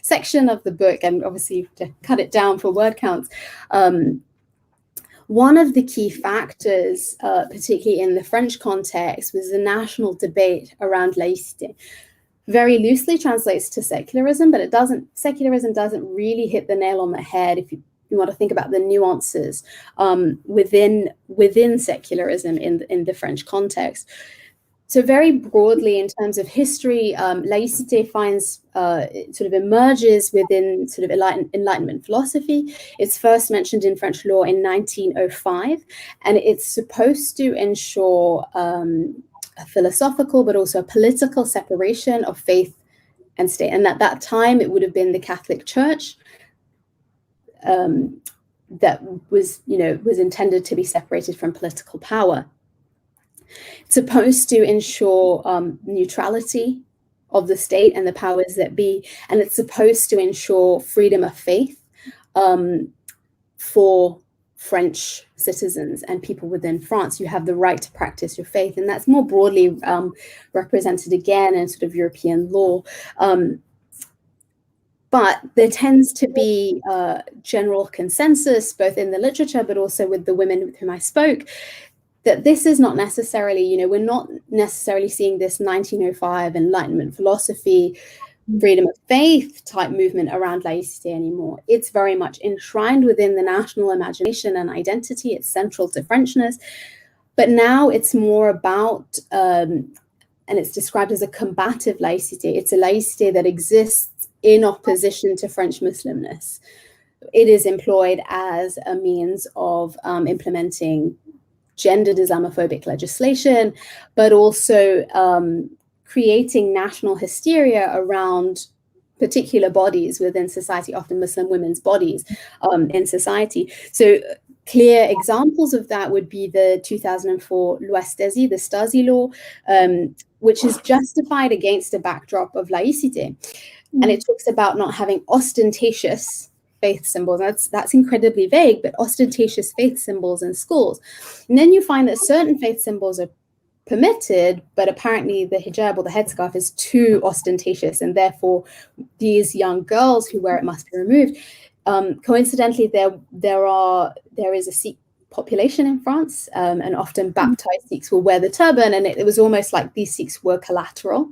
[SPEAKER 4] section of the book, and obviously to cut it down for word counts. One of the key factors, particularly in the French context, was the national debate around laïcité. Very loosely translates to secularism, but secularism doesn't really hit the nail on the head if you want to think about the nuances within secularism in the French context. So very broadly, in terms of history, laïcité sort of emerges within sort of Enlightenment philosophy. It's first mentioned in French law in 1905, and it's supposed to ensure a philosophical but also a political separation of faith and state. And at that time, it would have been the Catholic Church that was intended to be separated from political power. It's supposed to ensure neutrality of the state and the powers that be, and it's supposed to ensure freedom of faith for French citizens and people within France. You have the right to practice your faith, and that's more broadly represented again in sort of European law. But there tends to be general consensus, both in the literature, but also with the women with whom I spoke, that this is not necessarily, we're not necessarily seeing this 1905 Enlightenment philosophy, freedom of faith type movement around laicity anymore. It's very much enshrined within the national imagination and identity. It's central to Frenchness. But now it's more about, and it's described as a combative laicity. It's a laicity that exists in opposition to French Muslimness. It is employed as a means of implementing gendered Islamophobic legislation, but also creating national hysteria around particular bodies within society, often Muslim women's bodies in society. So clear examples of that would be the 2004 Loi Stasi, the Stasi law, which is justified against a backdrop of laicity. And it talks about not having ostentatious faith symbols. That's incredibly vague, but ostentatious faith symbols in schools. And then you find that certain faith symbols are permitted, but apparently the hijab or the headscarf is too ostentatious, and therefore these young girls who wear it must be removed. Coincidentally, there is a Sikh population in France, and often baptized Sikhs will wear the turban, and it was almost like these Sikhs were collateral.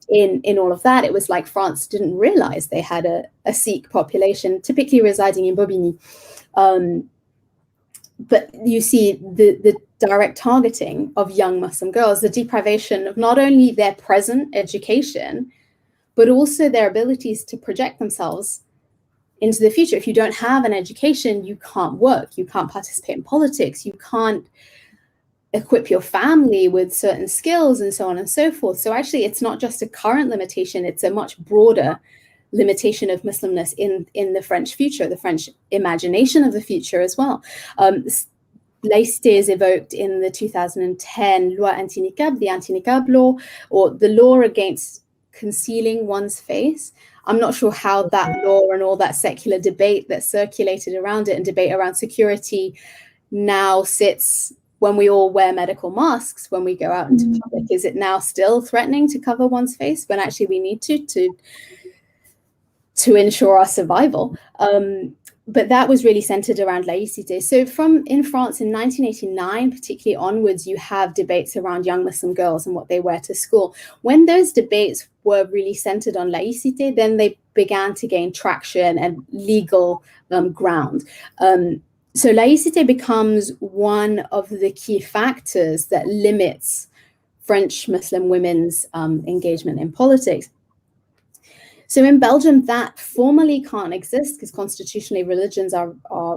[SPEAKER 4] In all of that, it was like France didn't realize they had a Sikh population, typically residing in Bobigny. But you see the direct targeting of young Muslim girls, the deprivation of not only their present education, but also their abilities to project themselves into the future. If you don't have an education, you can't work, you can't participate in politics, you can't equip your family with certain skills, and so on and so forth. So actually, it's not just a current limitation, it's a much broader limitation of Muslimness in the French future, the French imagination of the future as well. Laicité is evoked in the 2010 Loi Anti-Niqab, the Anti-Niqab law, or the law against concealing one's face. I'm not sure how that law and all that secular debate that circulated around it and debate around security now sits when we all wear medical masks when we go out into public. Is it now still threatening to cover one's face when actually we need to ensure our survival? But that was really centered around laïcité. So in France in 1989, particularly onwards, you have debates around young Muslim girls and what they wear to school. When those debates were really centered on laïcité, then they began to gain traction and legal ground. So laïcité becomes one of the key factors that limits French Muslim women's engagement in politics. So in Belgium, that formally can't exist because constitutionally religions are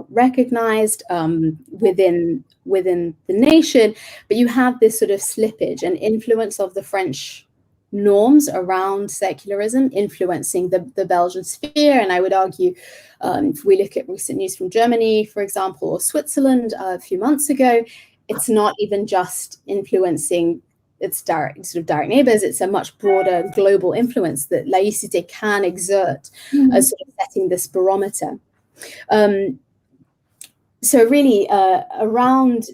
[SPEAKER 4] recognized within the nation, but you have this sort of slippage and influence of the French norms around secularism influencing the Belgian sphere. And I would argue, if we look at recent news from Germany, for example, or Switzerland a few months ago, it's not even just influencing its direct neighbors, it's a much broader global influence that laïcité can exert as sort of setting this barometer. So really around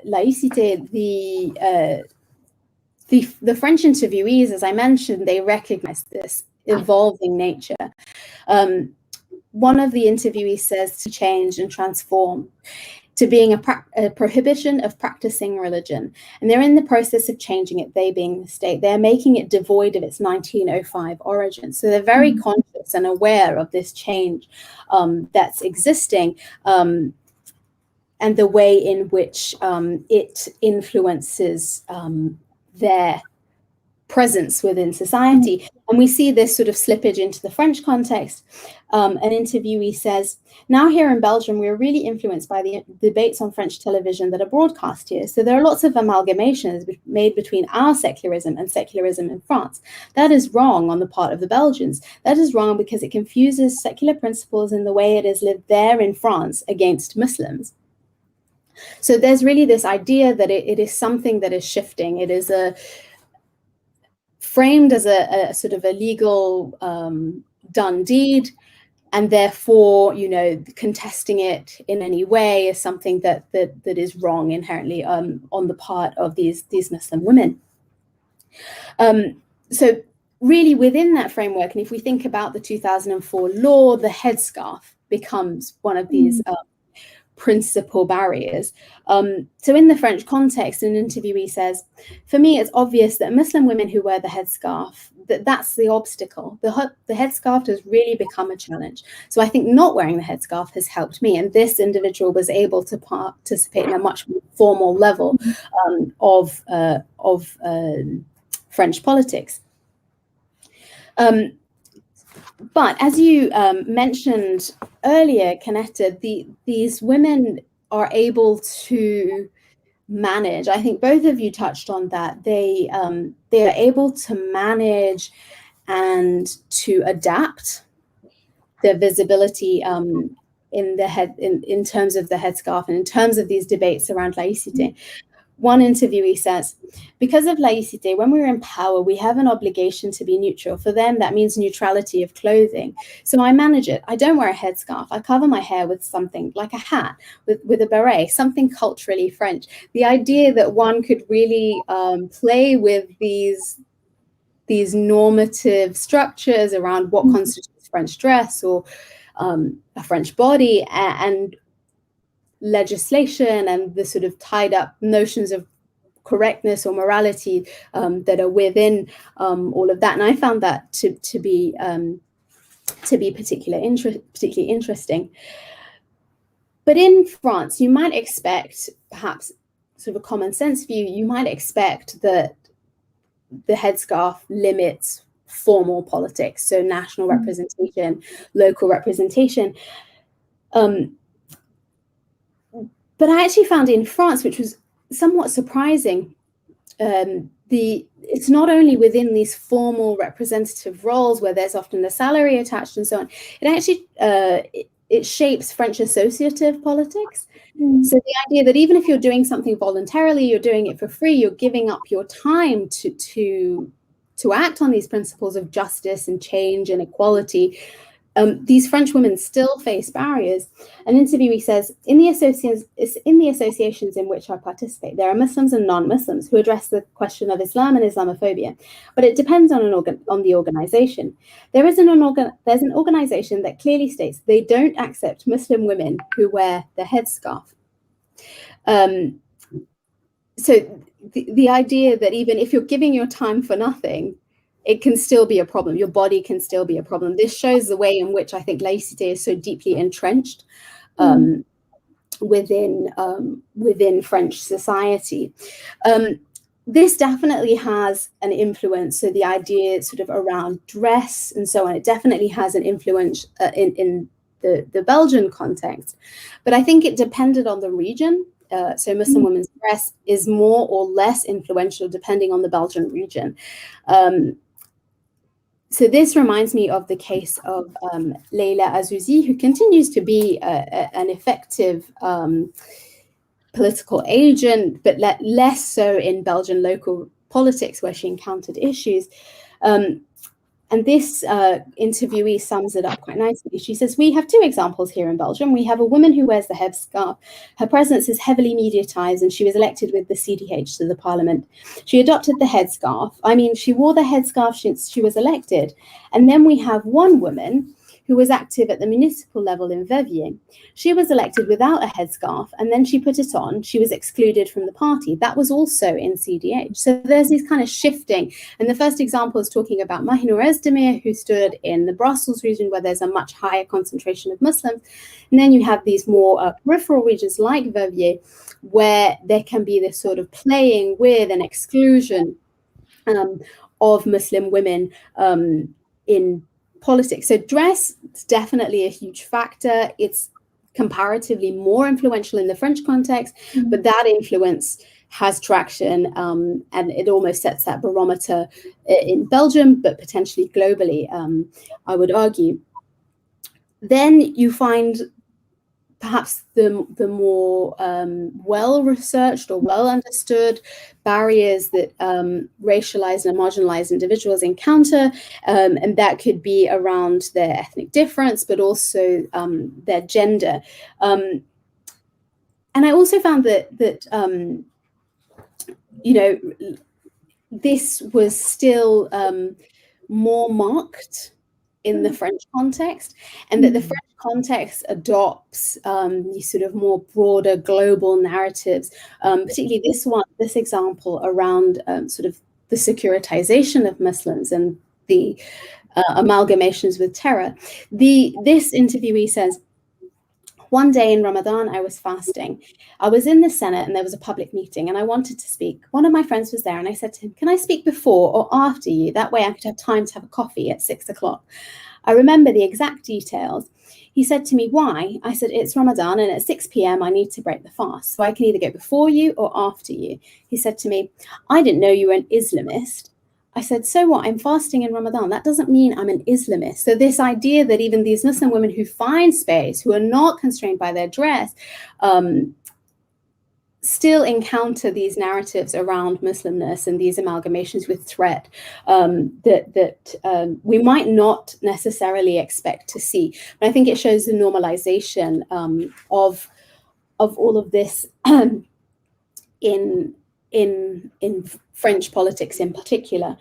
[SPEAKER 4] laïcité, the French interviewees, as I mentioned, they recognize this evolving nature. One of the interviewees says to change and transform, to being a prohibition of practicing religion. And they're in the process of changing it, they being the state. They're making it devoid of its 1905 origin. So they're very conscious and aware of this change that's existing and the way in which it influences their presence within society. And we see this sort of slippage into the French context. An interviewee says, now here in Belgium, we're really influenced by the debates on French television that are broadcast here. So there are lots of amalgamations made between our secularism and secularism in France. That is wrong on the part of the Belgians. That is wrong because it confuses secular principles in the way it is lived there in France against Muslims. So there's really this idea that it is something that is shifting. It is framed as a sort of a legal done deed, and therefore, contesting it in any way is something that is wrong inherently on the part of these Muslim women. So really within that framework, and if we think about the 2004 law, the headscarf becomes one of these principal barriers. So in the French context, an interviewee says, "For me, it's obvious that Muslim women who wear the headscarf, that's the obstacle. The headscarf has really become a challenge. So I think not wearing the headscarf has helped me." And this individual was able to participate in a much more formal level of French politics. But as you mentioned earlier, Kanetta, these women are able to manage. I think both of you touched on that. They are able to manage and to adapt their visibility in terms of the headscarf and in terms of these debates around laïcité. One interviewee says, "Because of laïcité, when we're in power, we have an obligation to be neutral. For them, that means neutrality of clothing. So I manage it. I don't wear a headscarf. I cover my hair with something like a hat, with a beret, something culturally French." The idea that one could really play with these normative structures around what constitutes French dress or a French body and legislation and the sort of tied up notions of correctness or morality that are within all of that. And I found that to be particularly interesting. But in France, you might expect, perhaps sort of a common sense view, you might expect that the headscarf limits formal politics, so national representation, local representation. But I actually found in France, which was somewhat surprising, it's not only within these formal representative roles where there's often the salary attached and so on. It actually it shapes French associative politics. So the idea that even if you're doing something voluntarily, you're doing it for free, you're giving up your time to act on these principles of justice and change and equality. These French women still face barriers. An interviewee says, in the associations in which I participate, there are Muslims and non-Muslims who address the question of Islam and Islamophobia, but it depends on the organization. There's an organization that clearly states they don't accept Muslim women who wear the headscarf. So the idea that even if you're giving your time for nothing, it can still be a problem. Your body can still be a problem. This shows the way in which I think laïcité is so deeply entrenched within French society. This definitely has an influence. So the idea sort of around dress and so on, it definitely has an influence in the Belgian context. But I think it depended on the region. So Muslim women's dress is more or less influential depending on the Belgian region. So this reminds me of the case of Leila Azouzi, who continues to be an effective political agent, but less so in Belgian local politics where she encountered issues. And this interviewee sums it up quite nicely. She says, "We have two examples here in Belgium. We have a woman who wears the headscarf. Her presence is heavily mediatized, and she was elected with the CDH to the parliament. She adopted the headscarf. I mean, she wore the headscarf since she was elected. And then we have one woman who was active at the municipal level in Verviers. She was elected without a headscarf, and then she put it on. She was excluded from the party. That was also in CDH. So there's this kind of shifting. And the first example is talking about Mahinur Özdemir, who stood in the Brussels region, where there's a much higher concentration of Muslims. And then you have these more peripheral regions like Verviers, where there can be this sort of playing with an exclusion of Muslim women in politics. So dress is definitely a huge factor. It's comparatively more influential in the French context, but that influence has traction, and it almost sets that barometer in Belgium, but potentially globally, I would argue. Then you find perhaps the more well-researched or well-understood barriers that racialized and marginalized individuals encounter, and that could be around their ethnic difference, but also their gender. And I also found that this was still more marked in the French context, and that the French context adopts these sort of more broader global narratives, particularly this example around sort of the securitization of Muslims and the amalgamations with terror. This interviewee says, one day in Ramadan, I was fasting. I was in the Senate and there was a public meeting and I wanted to speak. One of my friends was there and I said to him, can I speak before or after you? That way I could have time to have a coffee at 6 o'clock. I remember the exact details. He said to me, why? I said, it's Ramadan and at 6 p.m. I need to break the fast. So I can either go before you or after you. He said to me, I didn't know you were an Islamist. I said, so what? I'm fasting in Ramadan. That doesn't mean I'm an Islamist. So this idea that even these Muslim women who find space, who are not constrained by their dress, still encounter these narratives around Muslimness and these amalgamations with threat that we might not necessarily expect to see. But I think it shows the normalization of all of this in French politics in particular.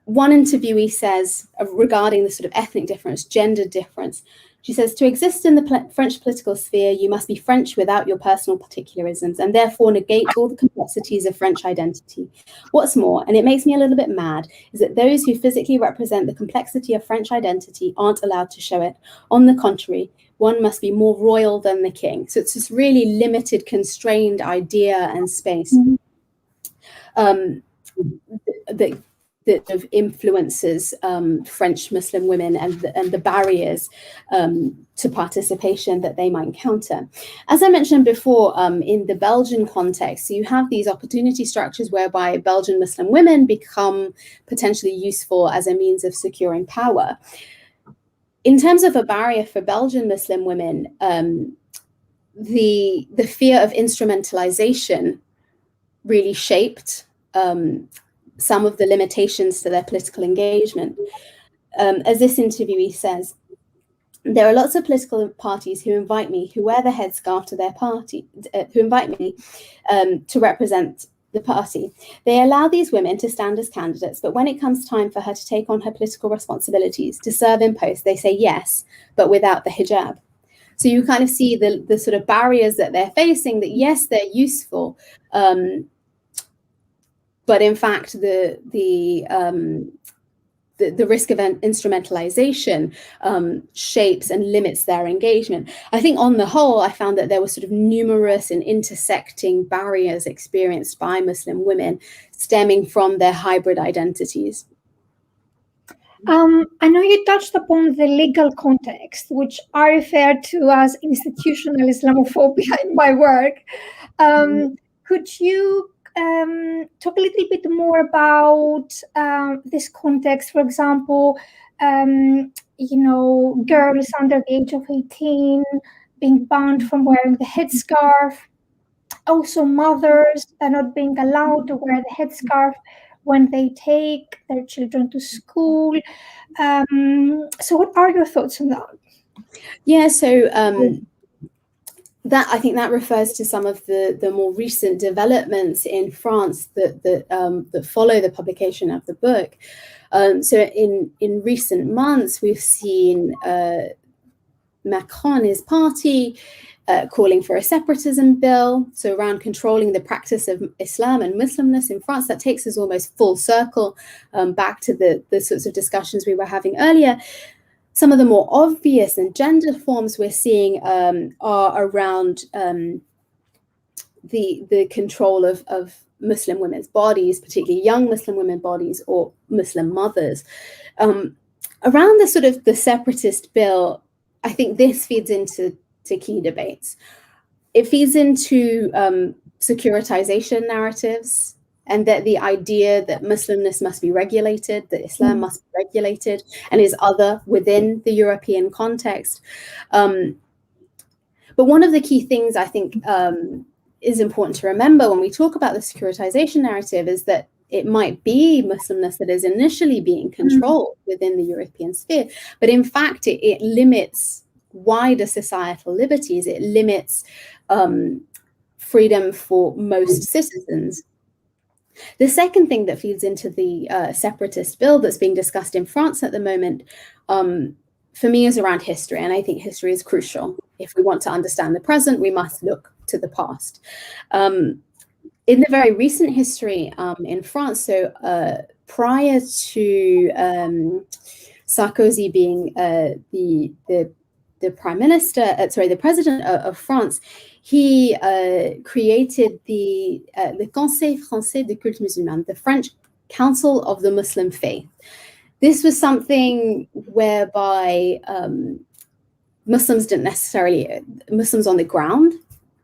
[SPEAKER 4] One interviewee says regarding the sort of ethnic difference, gender difference, she says, to exist in the French political sphere, you must be French without your personal particularisms and therefore negate all the complexities of French identity. What's more, and it makes me a little bit mad, is that those who physically represent the complexity of French identity aren't allowed to show it. On the contrary, one must be more royal than the king. So it's this really limited, constrained idea and space that influences French Muslim women and the barriers to participation that they might encounter. As I mentioned before, in the Belgian context, you have these opportunity structures whereby Belgian Muslim women become potentially useful as a means of securing power. In terms of a barrier for Belgian Muslim women, the fear of instrumentalization really shaped some of the limitations to their political engagement. As this interviewee says, there are lots of political parties who invite me, who wear the headscarf to their party, who invite me to represent the party. They allow these women to stand as candidates, but when it comes time for her to take on her political responsibilities, to serve in post, they say yes, but without the hijab. So you kind of see the sort of barriers that they're facing, that yes, they're useful, but in fact, the risk of instrumentalization shapes and limits their engagement. I think on the whole, I found that there were sort of numerous and intersecting barriers experienced by Muslim women stemming from their hybrid identities.
[SPEAKER 2] I know you touched upon the legal context, which I refer to as institutional Islamophobia in my work. Could you talk a little bit more about this context? For example, girls under the age of 18 being banned from wearing the headscarf. Also, mothers are not being allowed to wear the headscarf when they take their children to school. So what are your thoughts on that?
[SPEAKER 4] Yeah, so that I think that refers to some of the more recent developments in France that follow the publication of the book. So in recent months, we've seen Macron, his party, calling for a separatism bill, so around controlling the practice of Islam and Muslimness in France. That takes us almost full circle back to the sorts of discussions we were having earlier. Some of the more obvious and gender forms we're seeing are around the control of Muslim women's bodies, particularly young Muslim women's bodies or Muslim mothers. Around the sort of the separatist bill, I think this feeds into key debates. It feeds into securitization narratives, and that the idea that Muslimness must be regulated, that Islam must be regulated and is other within the European context. But one of the key things I think is important to remember when we talk about the securitization narrative is that it might be Muslimness that is initially being controlled within the European sphere, but in fact it limits wider societal liberties. It limits freedom for most citizens. The second thing that feeds into the separatist bill that's being discussed in France at the moment, for me, is around history. And I think history is crucial. If we want to understand the present, we must look to the past. In the very recent history in France, so prior to Sarkozy being the prime minister, the president of France, he created the Conseil Français de Culte Musulman, the French Council of the Muslim Faith. This was something whereby Muslims on the ground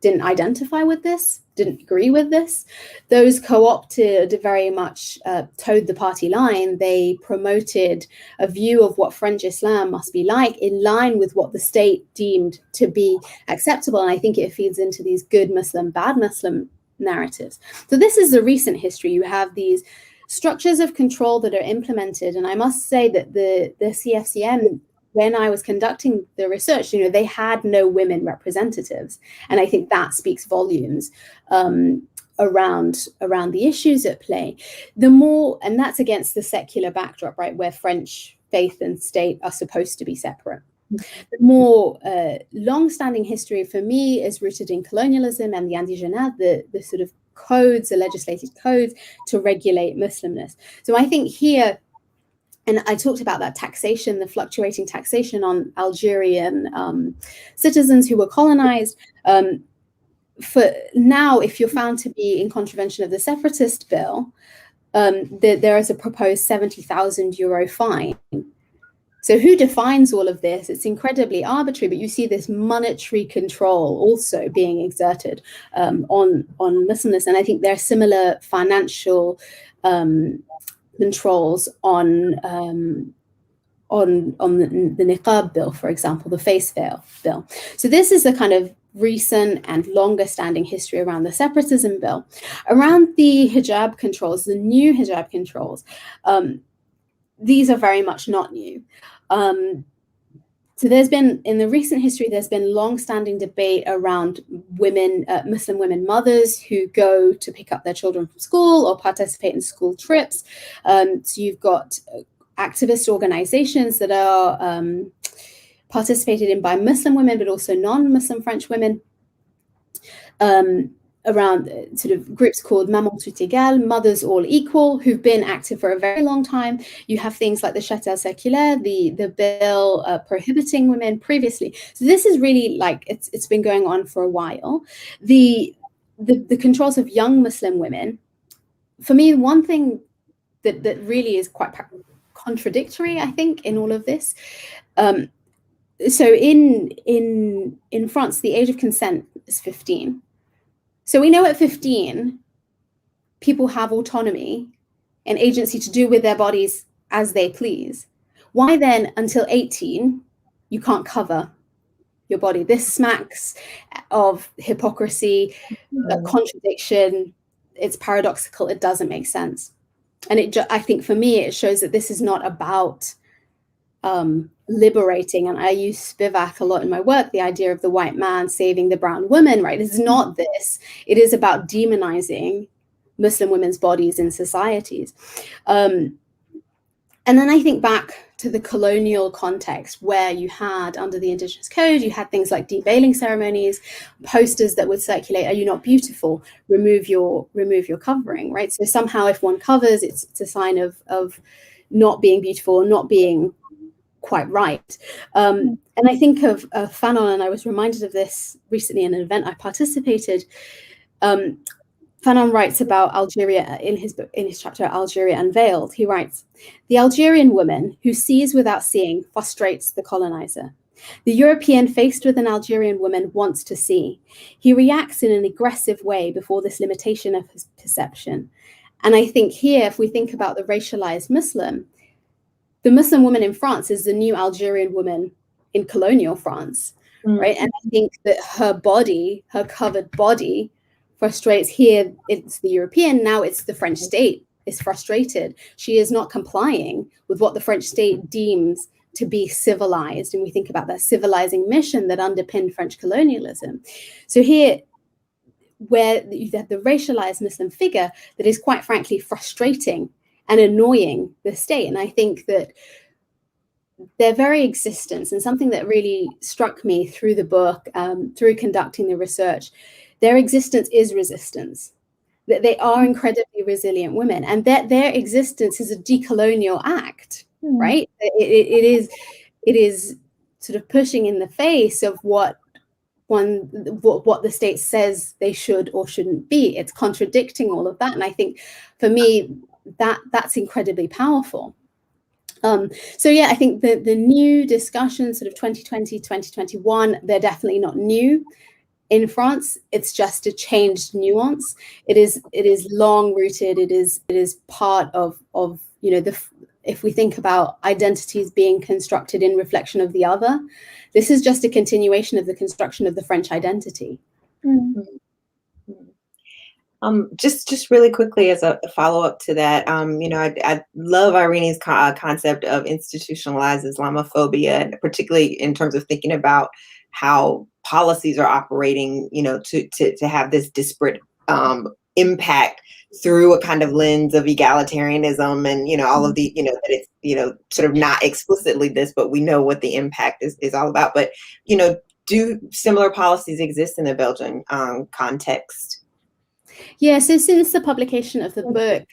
[SPEAKER 4] didn't identify with this, didn't agree with this. Those co-opted very much towed the party line. They promoted a view of what French Islam must be like, in line with what the state deemed to be acceptable. And I think it feeds into these good Muslim, bad Muslim narratives. So this is the recent history. You have these structures of control that are implemented. And I must say that the CFCM, when I was conducting the research, they had no women representatives. And I think that speaks volumes around the issues at play. And that's against the secular backdrop, right, where French faith and state are supposed to be separate. The more long-standing history for me is rooted in colonialism and the indigenat, the sort of codes, the legislated codes to regulate Muslimness. So I think here, and I talked about that taxation, the fluctuating taxation on Algerian citizens who were colonized. For now, if you're found to be in contravention of the separatist bill, there is a proposed €70,000 fine. So who defines all of this? It's incredibly arbitrary, but you see this monetary control also being exerted on Muslimness. And I think there are similar financial controls on the niqab bill, for example, the face veil bill. So this is a kind of recent and longer standing history around the separatism bill. Around the hijab controls, the new hijab controls, these are very much not new. So there's been, in the recent history, there's been long-standing debate around women, Muslim women mothers who go to pick up their children from school or participate in school trips. So you've got activist organizations that are participated in by Muslim women, but also non-Muslim French women, around sort of groups called Maman Tout Égal, Mothers All Equal, who've been active for a very long time. You have things like the Châtel Séculaire, the bill prohibiting women previously. So this is really like, it's been going on for a while. The controls of young Muslim women, for me, one thing that really is quite contradictory, I think, in all of this. So in France, the age of consent is 15. So we know at 15, people have autonomy and agency to do with their bodies as they please. Why then, until 18, you can't cover your body? This smacks of hypocrisy, contradiction. It's paradoxical. It doesn't make sense. And I think for me, it shows that this is not about liberating, and I use Spivak a lot in my work, the idea of the white man saving the brown woman, right? It's not this. It is about demonizing Muslim women's bodies in societies. And then I think back to the colonial context where you had, under the Indigenous Code, you had things like deveiling ceremonies, posters that would circulate, "Are you not beautiful? Remove your covering," right? So somehow if one covers, it's a sign of not being beautiful or not being quite right. And I think of Fanon, and I was reminded of this recently in an event I participated. Fanon writes about Algeria in his chapter Algeria Unveiled. He writes, "The Algerian woman who sees without seeing frustrates the colonizer. The European faced with an Algerian woman wants to see. He reacts in an aggressive way before this limitation of his perception." And I think here, if we think about the racialized Muslim, the Muslim woman in France is the new Algerian woman in colonial France, right? And I think that her body, her covered body, frustrates. Here it's the European, now it's the French state is frustrated. She is not complying with what the French state deems to be civilized. And we think about that civilizing mission that underpinned French colonialism. So here, where you have the racialized Muslim figure that is quite frankly frustrating and annoying the state. And I think that their very existence, and something that really struck me through the book, through conducting the research, their existence is resistance. That they are incredibly resilient women, and that their existence is a decolonial act, right? It is sort of pushing in the face of what the state says they should or shouldn't be. It's contradicting all of that, and I think for me that's incredibly powerful. So yeah, I think the new discussions, sort of 2020, 2021, they're definitely not new. In France, it's just a changed nuance. It is long rooted. It is part of if we think about identities being constructed in reflection of the other, this is just a continuation of the construction of the French identity.
[SPEAKER 3] Just really quickly as a follow-up to that, I love Irene's concept of institutionalized Islamophobia, and particularly in terms of thinking about how policies are operating, to have this disparate impact through a kind of lens of egalitarianism, and all of the, that it's sort of not explicitly this, but we know what the impact is all about. But do similar policies exist in the Belgian context?
[SPEAKER 4] Yeah, so since the publication of the book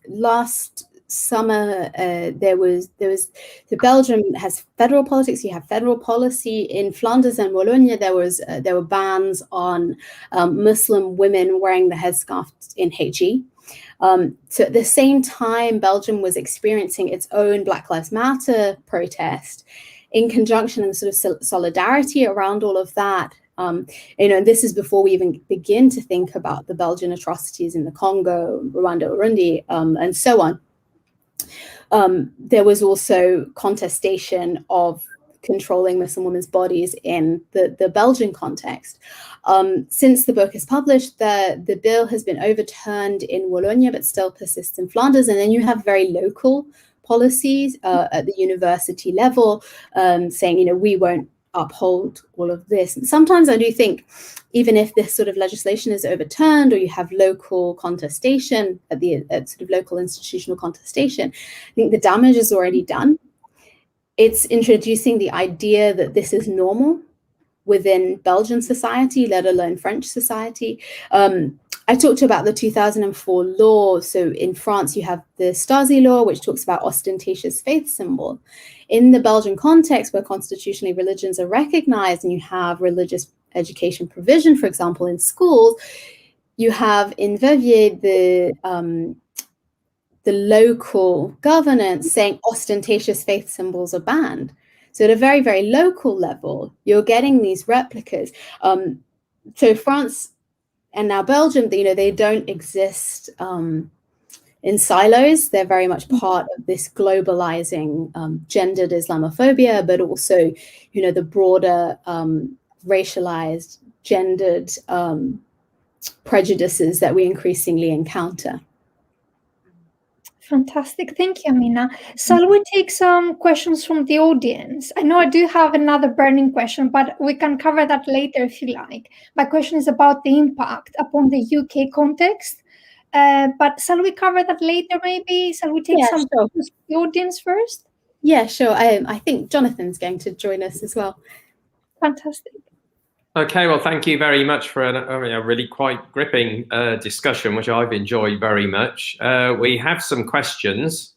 [SPEAKER 4] last summer, Belgium has federal politics. You have federal policy in Flanders and Wallonia. There were bans on Muslim women wearing the headscarf in HE. So at the same time, Belgium was experiencing its own Black Lives Matter protest in conjunction and sort of solidarity around all of that. And this is before we even begin to think about the Belgian atrocities in the Congo, Rwanda, Burundi, and so on. There was also contestation of controlling Muslim women's bodies in the Belgian context. Since the book is published, the bill has been overturned in Wallonia, but still persists in Flanders. And then you have very local policies at the university level saying, we won't uphold all of this. And sometimes I do think, even if this sort of legislation is overturned, or you have local contestation at sort of local institutional contestation, I think the damage is already done. It's introducing the idea that this is normal within Belgian society, let alone French society. I talked about the 2004 law. So in France, you have the Stasi law, which talks about ostentatious faith symbol. In the Belgian context, where constitutionally religions are recognized and you have religious education provision, for example, in schools, you have in Verviers the local governance saying ostentatious faith symbols are banned. So at a very, very local level, you're getting these replicas. So France and now Belgium, they don't exist in silos. They're very much part of this globalizing gendered Islamophobia, but also, the broader racialized, gendered prejudices that we increasingly encounter.
[SPEAKER 2] Fantastic. Thank you, Amina. Shall we take some questions from the audience? I know I do have another burning question, but we can cover that later if you like. My question is about the impact upon the UK context. But shall we cover that later maybe? Shall we take some questions from the audience first?
[SPEAKER 4] Yeah, sure. I think Jonathan's going to join us as well.
[SPEAKER 2] Fantastic.
[SPEAKER 1] Okay, well, thank you very much for a really quite gripping discussion, which I've enjoyed very much. We have some questions.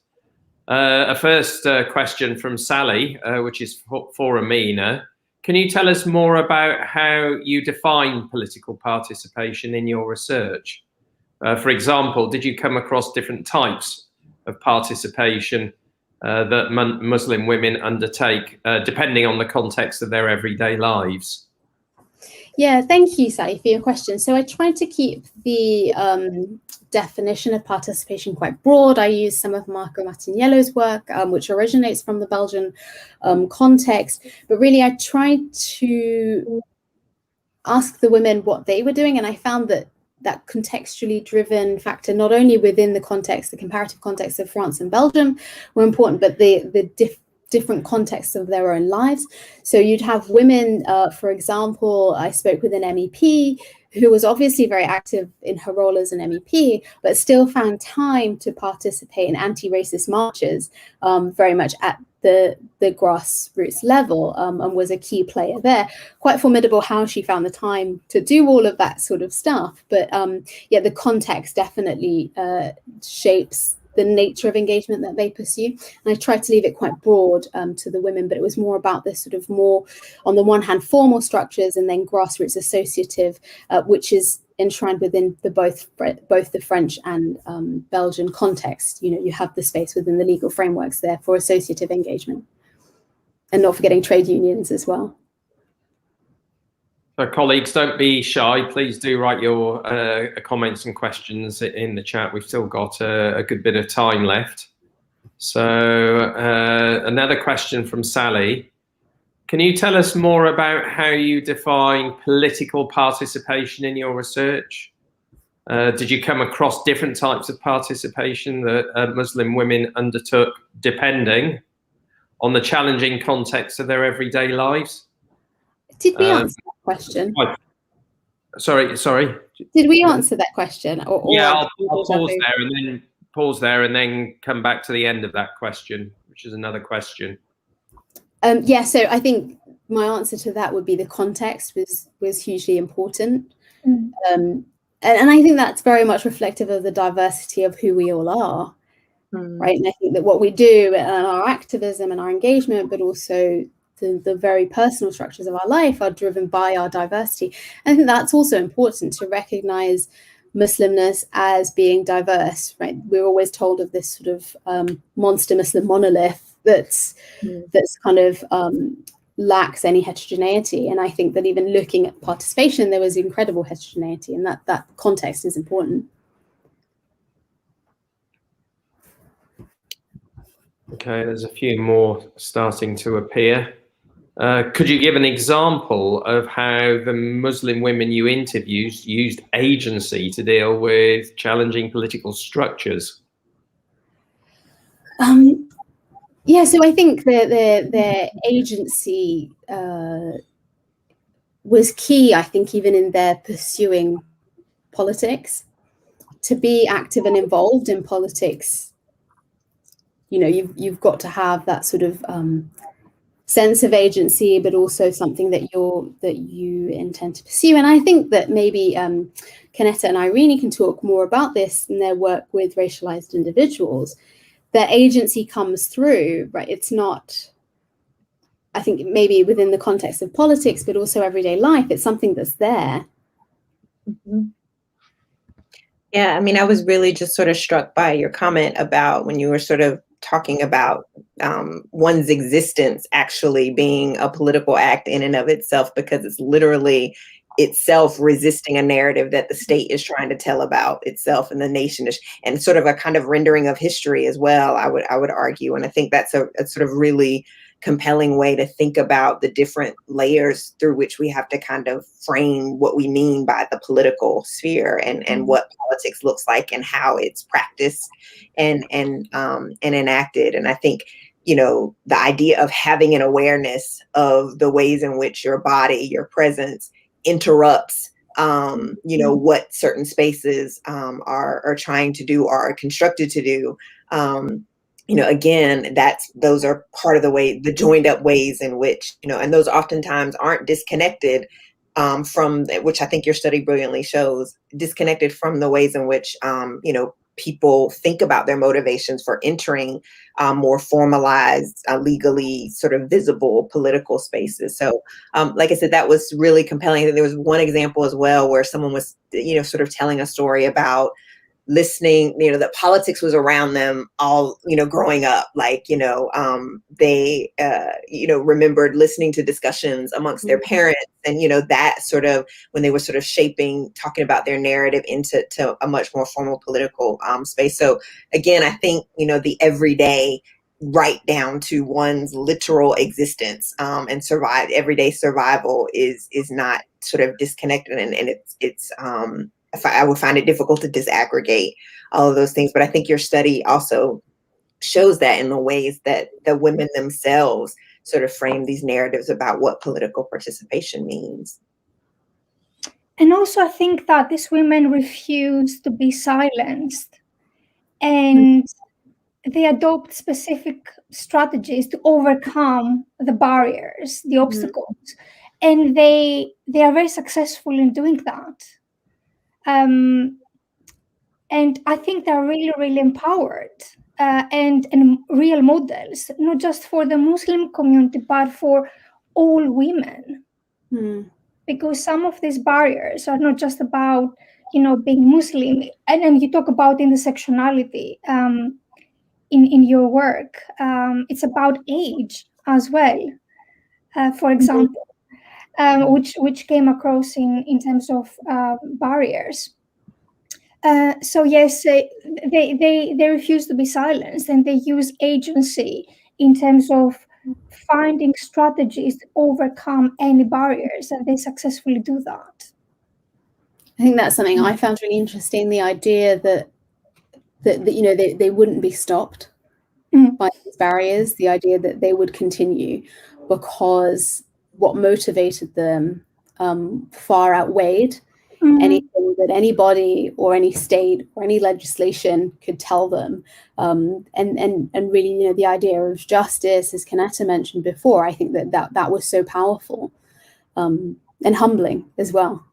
[SPEAKER 1] A first question from Sally, which is for Amina. Can you tell us more about how you define political participation in your research? For example, did you come across different types of participation that Muslim women undertake, depending on the context of their everyday lives?
[SPEAKER 4] Yeah, thank you, Sally, for your question. So I tried to keep the definition of participation quite broad. I used some of Marco Martiniello's work, which originates from the Belgian context. But really, I tried to ask the women what they were doing. And I found that contextually driven factor, not only within the context, the comparative context of France and Belgium were important, but the different contexts of their own lives. So you'd have women, for example, I spoke with an MEP who was obviously very active in her role as an MEP, but still found time to participate in anti-racist marches, very much at the grassroots level, and was a key player there. Quite formidable how she found the time to do all of that sort of stuff. But yeah, the context definitely shapes the nature of engagement that they pursue. And I tried to leave it quite broad to the women, but it was more about this sort of more, on the one hand, formal structures, and then grassroots associative, which is enshrined within both the French and Belgian context. You know, you have the space within the legal frameworks there for associative engagement, and not forgetting trade unions as well.
[SPEAKER 1] So colleagues, don't be shy. Please do write your comments and questions in the chat. We've still got a good bit of time left. So another question from Sally. Can you tell us more about how you define political participation in your research? Did you come across different types of participation that Muslim women undertook depending on the challenging context of their everyday lives?
[SPEAKER 4] Did we answer that question?
[SPEAKER 1] Sorry.
[SPEAKER 4] Did we answer that question? Or
[SPEAKER 1] yeah, I'll pause there and then come back to the end of that question, which is another question.
[SPEAKER 4] Yeah, so I think my answer to that would be the context was hugely important. And I think that's very much reflective of the diversity of who we all are, right? And I think that what we do and our activism and our engagement, but also the very personal structures of our life are driven by our diversity. I think that's also important to recognize Muslimness as being diverse, right? We're always told of this sort of monster Muslim monolith that's kind of lacks any heterogeneity. And I think that even looking at participation, there was incredible heterogeneity, and that context is important.
[SPEAKER 1] Okay, there's a few more starting to appear. Could you give an example of how the Muslim women you interviewed used agency to deal with challenging political structures?
[SPEAKER 4] Yeah, so I think their agency was key, I think, even in their pursuing politics. To be active and involved in politics, you know, you've got to have that sort of sense of agency, but also something that you intend to pursue. And I think that maybe Kenetta and Irene can talk more about this in their work with racialized individuals. Their agency comes through, right? It's not, I think, maybe within the context of politics, but also everyday life. It's something that's there.
[SPEAKER 3] Yeah, I mean, I was really just sort of struck by your comment about when you were sort of talking about one's existence actually being a political act in and of itself, because it's literally itself resisting a narrative that the state is trying to tell about itself, and the nation is, and sort of a kind of rendering of history as well, I would argue. And I think that's a sort of really compelling way to think about the different layers through which we have to kind of frame what we mean by the political sphere, and what politics looks like, and how it's practiced and enacted. And I think, you know, the idea of having an awareness of the ways in which your body, your presence interrupts, you know, what certain spaces are trying to do or are constructed to do. You know, again, those are part of the joined up ways in which, you know, and those oftentimes aren't disconnected from, which I think your study brilliantly shows, disconnected from the ways in which, you know, people think about their motivations for entering more formalized, legally sort of visible political spaces. So, like I said, that was really compelling. There was one example as well where someone was, you know, sort of telling a story about listening, you know, that politics was around them all, you know, growing up. Like, you know, they, you know, remembered listening to discussions amongst their parents, and, you know, that sort of, when they were sort of talking about their narrative into a much more formal political space. So again, I think, you know, the everyday, right down to one's literal existence and everyday survival is not sort of disconnected, and it's I would find it difficult to disaggregate all of those things. But I think your study also shows that in the ways that the women themselves sort of frame these narratives about what political participation means.
[SPEAKER 2] And also, I think that these women refuse to be silenced, and they adopt specific strategies to overcome the barriers, the obstacles, and they are very successful in doing that. And I think they're really, really empowered and real models, not just for the Muslim community, but for all women. Because some of these barriers are not just about, being Muslim, and then you talk about intersectionality in your work. It's about age as well, for example, which came across in terms of barriers. So yes, they refuse to be silenced, and they use agency in terms of finding strategies to overcome any barriers, and they successfully do that.
[SPEAKER 4] I think that's something I found really interesting, the idea that they wouldn't be stopped by these barriers, the idea that they would continue because what motivated them far outweighed anything that anybody or any state or any legislation could tell them. And really, the idea of justice, as Kanetta mentioned before, I think that was so powerful and humbling as well.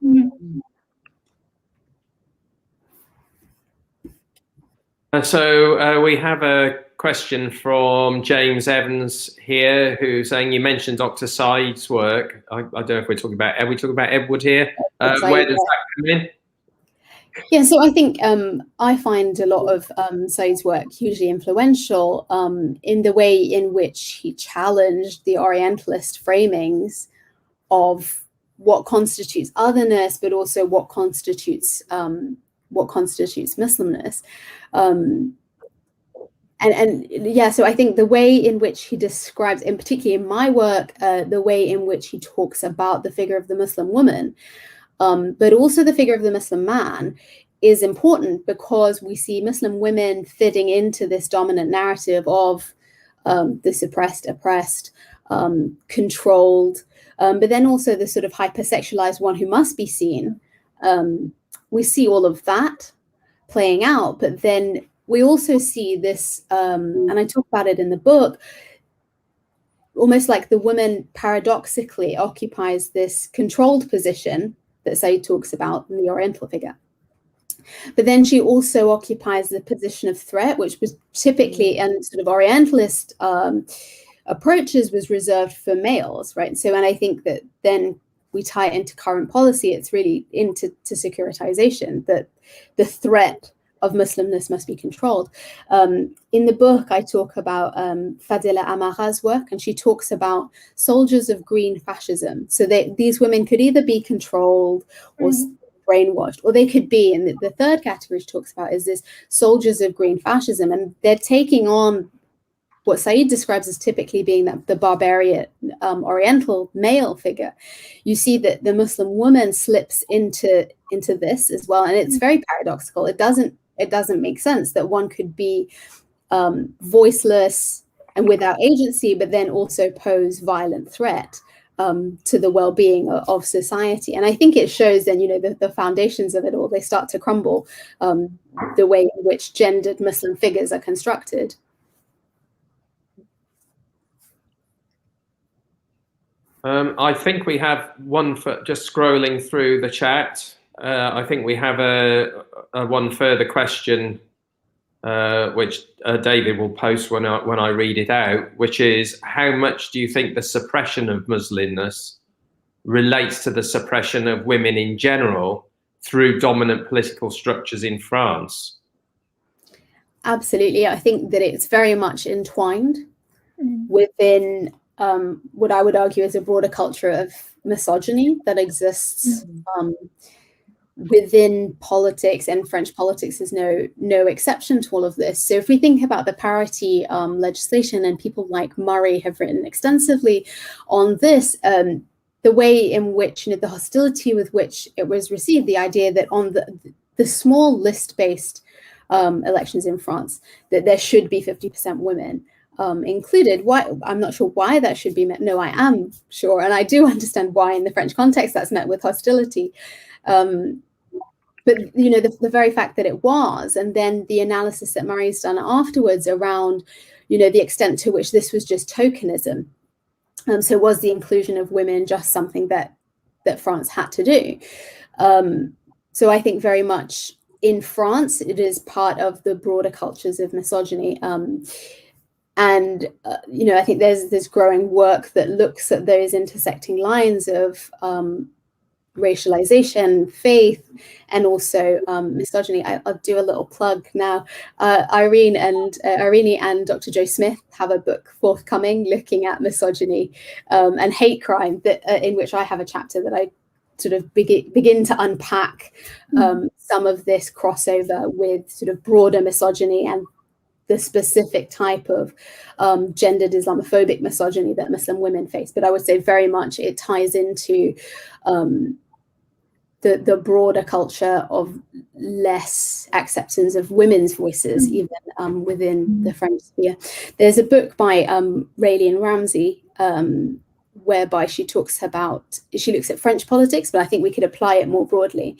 [SPEAKER 1] So we have a question from James Evans here, who's saying, you mentioned Dr. Said's work. I don't know if are we talking about Edward here? Where does that come in?
[SPEAKER 4] Yeah, so I think I find a lot of Said's work hugely influential in the way in which he challenged the Orientalist framings of what constitutes otherness, but also what constitutes Muslimness. Yeah, so I think the way in which he describes, and particularly in my work, the way in which he talks about the figure of the Muslim woman, but also the figure of the Muslim man, is important because we see Muslim women fitting into this dominant narrative of the suppressed, oppressed, controlled, but then also the sort of hypersexualized one who must be seen. We see all of that playing out, but then we also see this, and I talk about it in the book, almost like the woman paradoxically occupies this controlled position that Said talks about in the Oriental figure. But then she also occupies the position of threat, which was typically, and sort of Orientalist approaches, was reserved for males, right? So, and I think that then we tie it into current policy, it's really into securitization, that the threat of Muslimness must be controlled. In the book, I talk about Fadila Amara's work, and she talks about soldiers of green fascism. So these women could either be controlled or brainwashed, or they could be, and the third category she talks about is this soldiers of green fascism, and they're taking on what Said describes as typically being the barbarian Oriental male figure. You see that the Muslim woman slips into this as well, and it's very paradoxical. It doesn't make sense that one could be voiceless and without agency, but then also pose violent threat to the well-being of society. And I think it shows then, the foundations of it all, they start to crumble, the way in which gendered Muslim figures are constructed.
[SPEAKER 1] I think we have one for just scrolling through the chat. I think we have a one further question, which David will post when I read it out, which is, how much do you think the suppression of Muslimness relates to the suppression of women in general through dominant political structures in France?
[SPEAKER 4] Absolutely. I think that it's very much entwined within what I would argue is a broader culture of misogyny that exists within politics, and French politics is no exception to all of this. So if we think about the parity legislation, and people like Murray have written extensively on this, the way in which, the hostility with which it was received, the idea that on the small list-based elections in France, that there should be 50% women. included. Why? I'm not sure why that should be met. No, I am sure, and I do understand why in the French context that's met with hostility. But the very fact that it was, and then the analysis that Marie's done afterwards around, the extent to which this was just tokenism. So was the inclusion of women just something that France had to do? So I think very much in France, it is part of the broader cultures of misogyny. And I think there's this growing work that looks at those intersecting lines of racialization, faith, and also misogyny. I'll do a little plug now. Irene and Dr. Jo Smith have a book forthcoming looking at misogyny and hate crime, that in which I have a chapter that I sort of begin to unpack some of this crossover with sort of broader misogyny and the specific type of gendered Islamophobic misogyny that Muslim women face. But I would say very much it ties into the broader culture of less acceptance of women's voices, even within the French sphere. There's a book by Raylene Ramsey, whereby she looks at French politics, but I think we could apply it more broadly.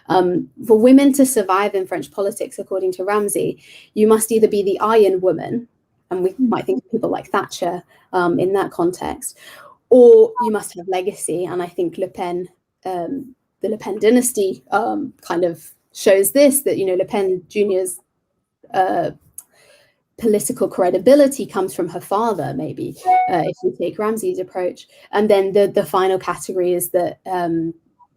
[SPEAKER 4] For women to survive in French politics, according to Ramsey, you must either be the Iron Woman, and we might think of people like Thatcher in that context, or you must have legacy. And I think Le Pen, the Le Pen dynasty kind of shows this, that, Le Pen Jr.'s political credibility comes from her father, maybe, if you take Ramsey's approach. And then the final category is that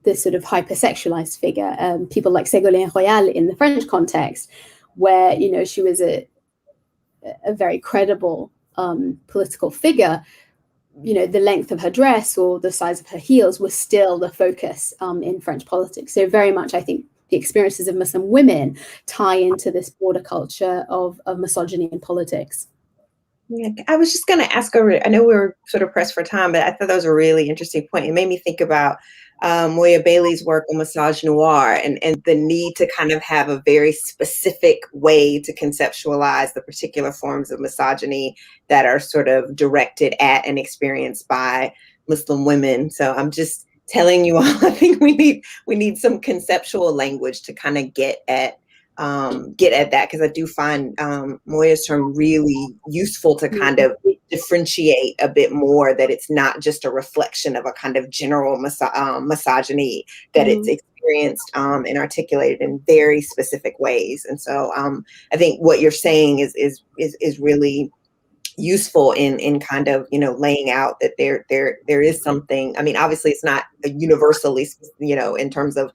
[SPEAKER 4] this sort of hypersexualized figure, people like Ségolène Royal in the French context, where, she was a very credible political figure. The length of her dress or the size of her heels was still the focus in French politics. So very much, I think, the experiences of Muslim women tie into this broader culture of misogyny in politics.
[SPEAKER 3] Yeah, I was just going to ask over, I know we were sort of pressed for time, but I thought that was a really interesting point. It made me think about Moya Bailey's work on misogynoir and the need to kind of have a very specific way to conceptualize the particular forms of misogyny that are sort of directed at and experienced by Muslim women. So I'm just telling you all, I think we need some conceptual language to kind of get at that, because I do find Moya's term really useful to kind of differentiate a bit more, that it's not just a reflection of a kind of general misogyny, that it's experienced and articulated in very specific ways. And so I think what you're saying is really useful in kind of, laying out that there is something. I mean, obviously it's not universally, in terms of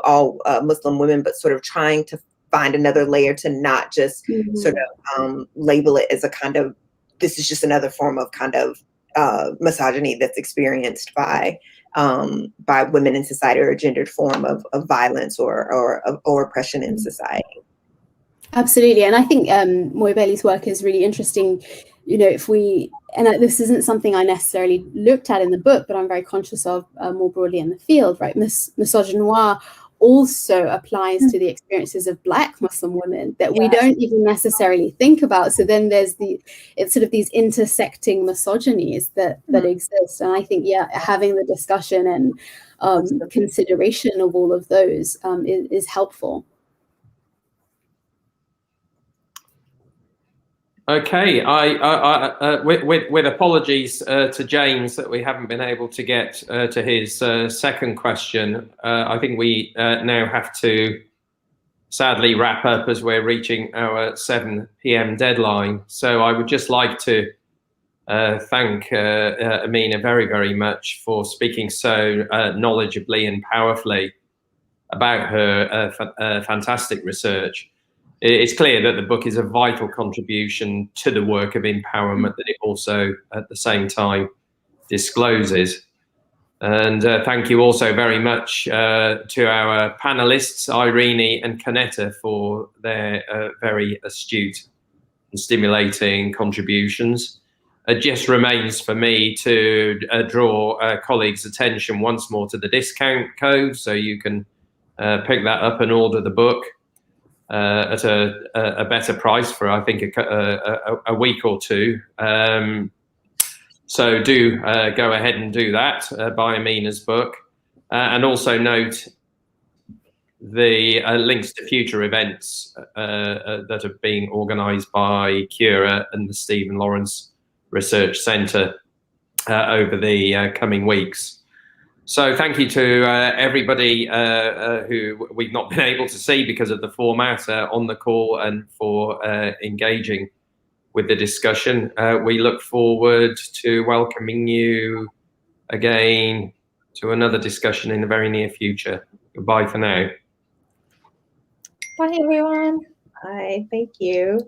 [SPEAKER 3] all Muslim women, but sort of trying to find another layer to not just sort of label it as a kind of, this is just another form of kind of misogyny that's experienced by women in society, or a gendered form of violence or oppression in society.
[SPEAKER 4] Absolutely. And I think Moya Bailey's work is really interesting. This isn't something I necessarily looked at in the book, but I'm very conscious of more broadly in the field, right? Misogynoir also applies to the experiences of Black Muslim women that we don't even necessarily think about. So then there's it's sort of these intersecting misogynies that exist. And I think, having the discussion and consideration of all of those is helpful.
[SPEAKER 1] Okay, with apologies to James that we haven't been able to get to his second question, I think we now have to sadly wrap up as we're reaching our 7 p.m. deadline. So I would just like to thank Amina very, very much for speaking so knowledgeably and powerfully about her fantastic research. It's clear that the book is a vital contribution to the work of empowerment that it also, at the same time, discloses. And thank you also very much to our panelists, Irene and Kaneta, for their very astute and stimulating contributions. It just remains for me to draw colleagues' attention once more to the discount code, so you can pick that up and order the book. at a better price for, I think, a week or two. So do go ahead and do that. Buy Amina's book, and also note the links to future events that are being organised by Cura and the Stephen Lawrence Research Centre over the coming weeks. So thank you to everybody who we've not been able to see because of the format on the call, and for engaging with the discussion. We look forward to welcoming you again to another discussion in the very near future. Goodbye for now.
[SPEAKER 2] Bye, everyone.
[SPEAKER 3] Bye. Thank you.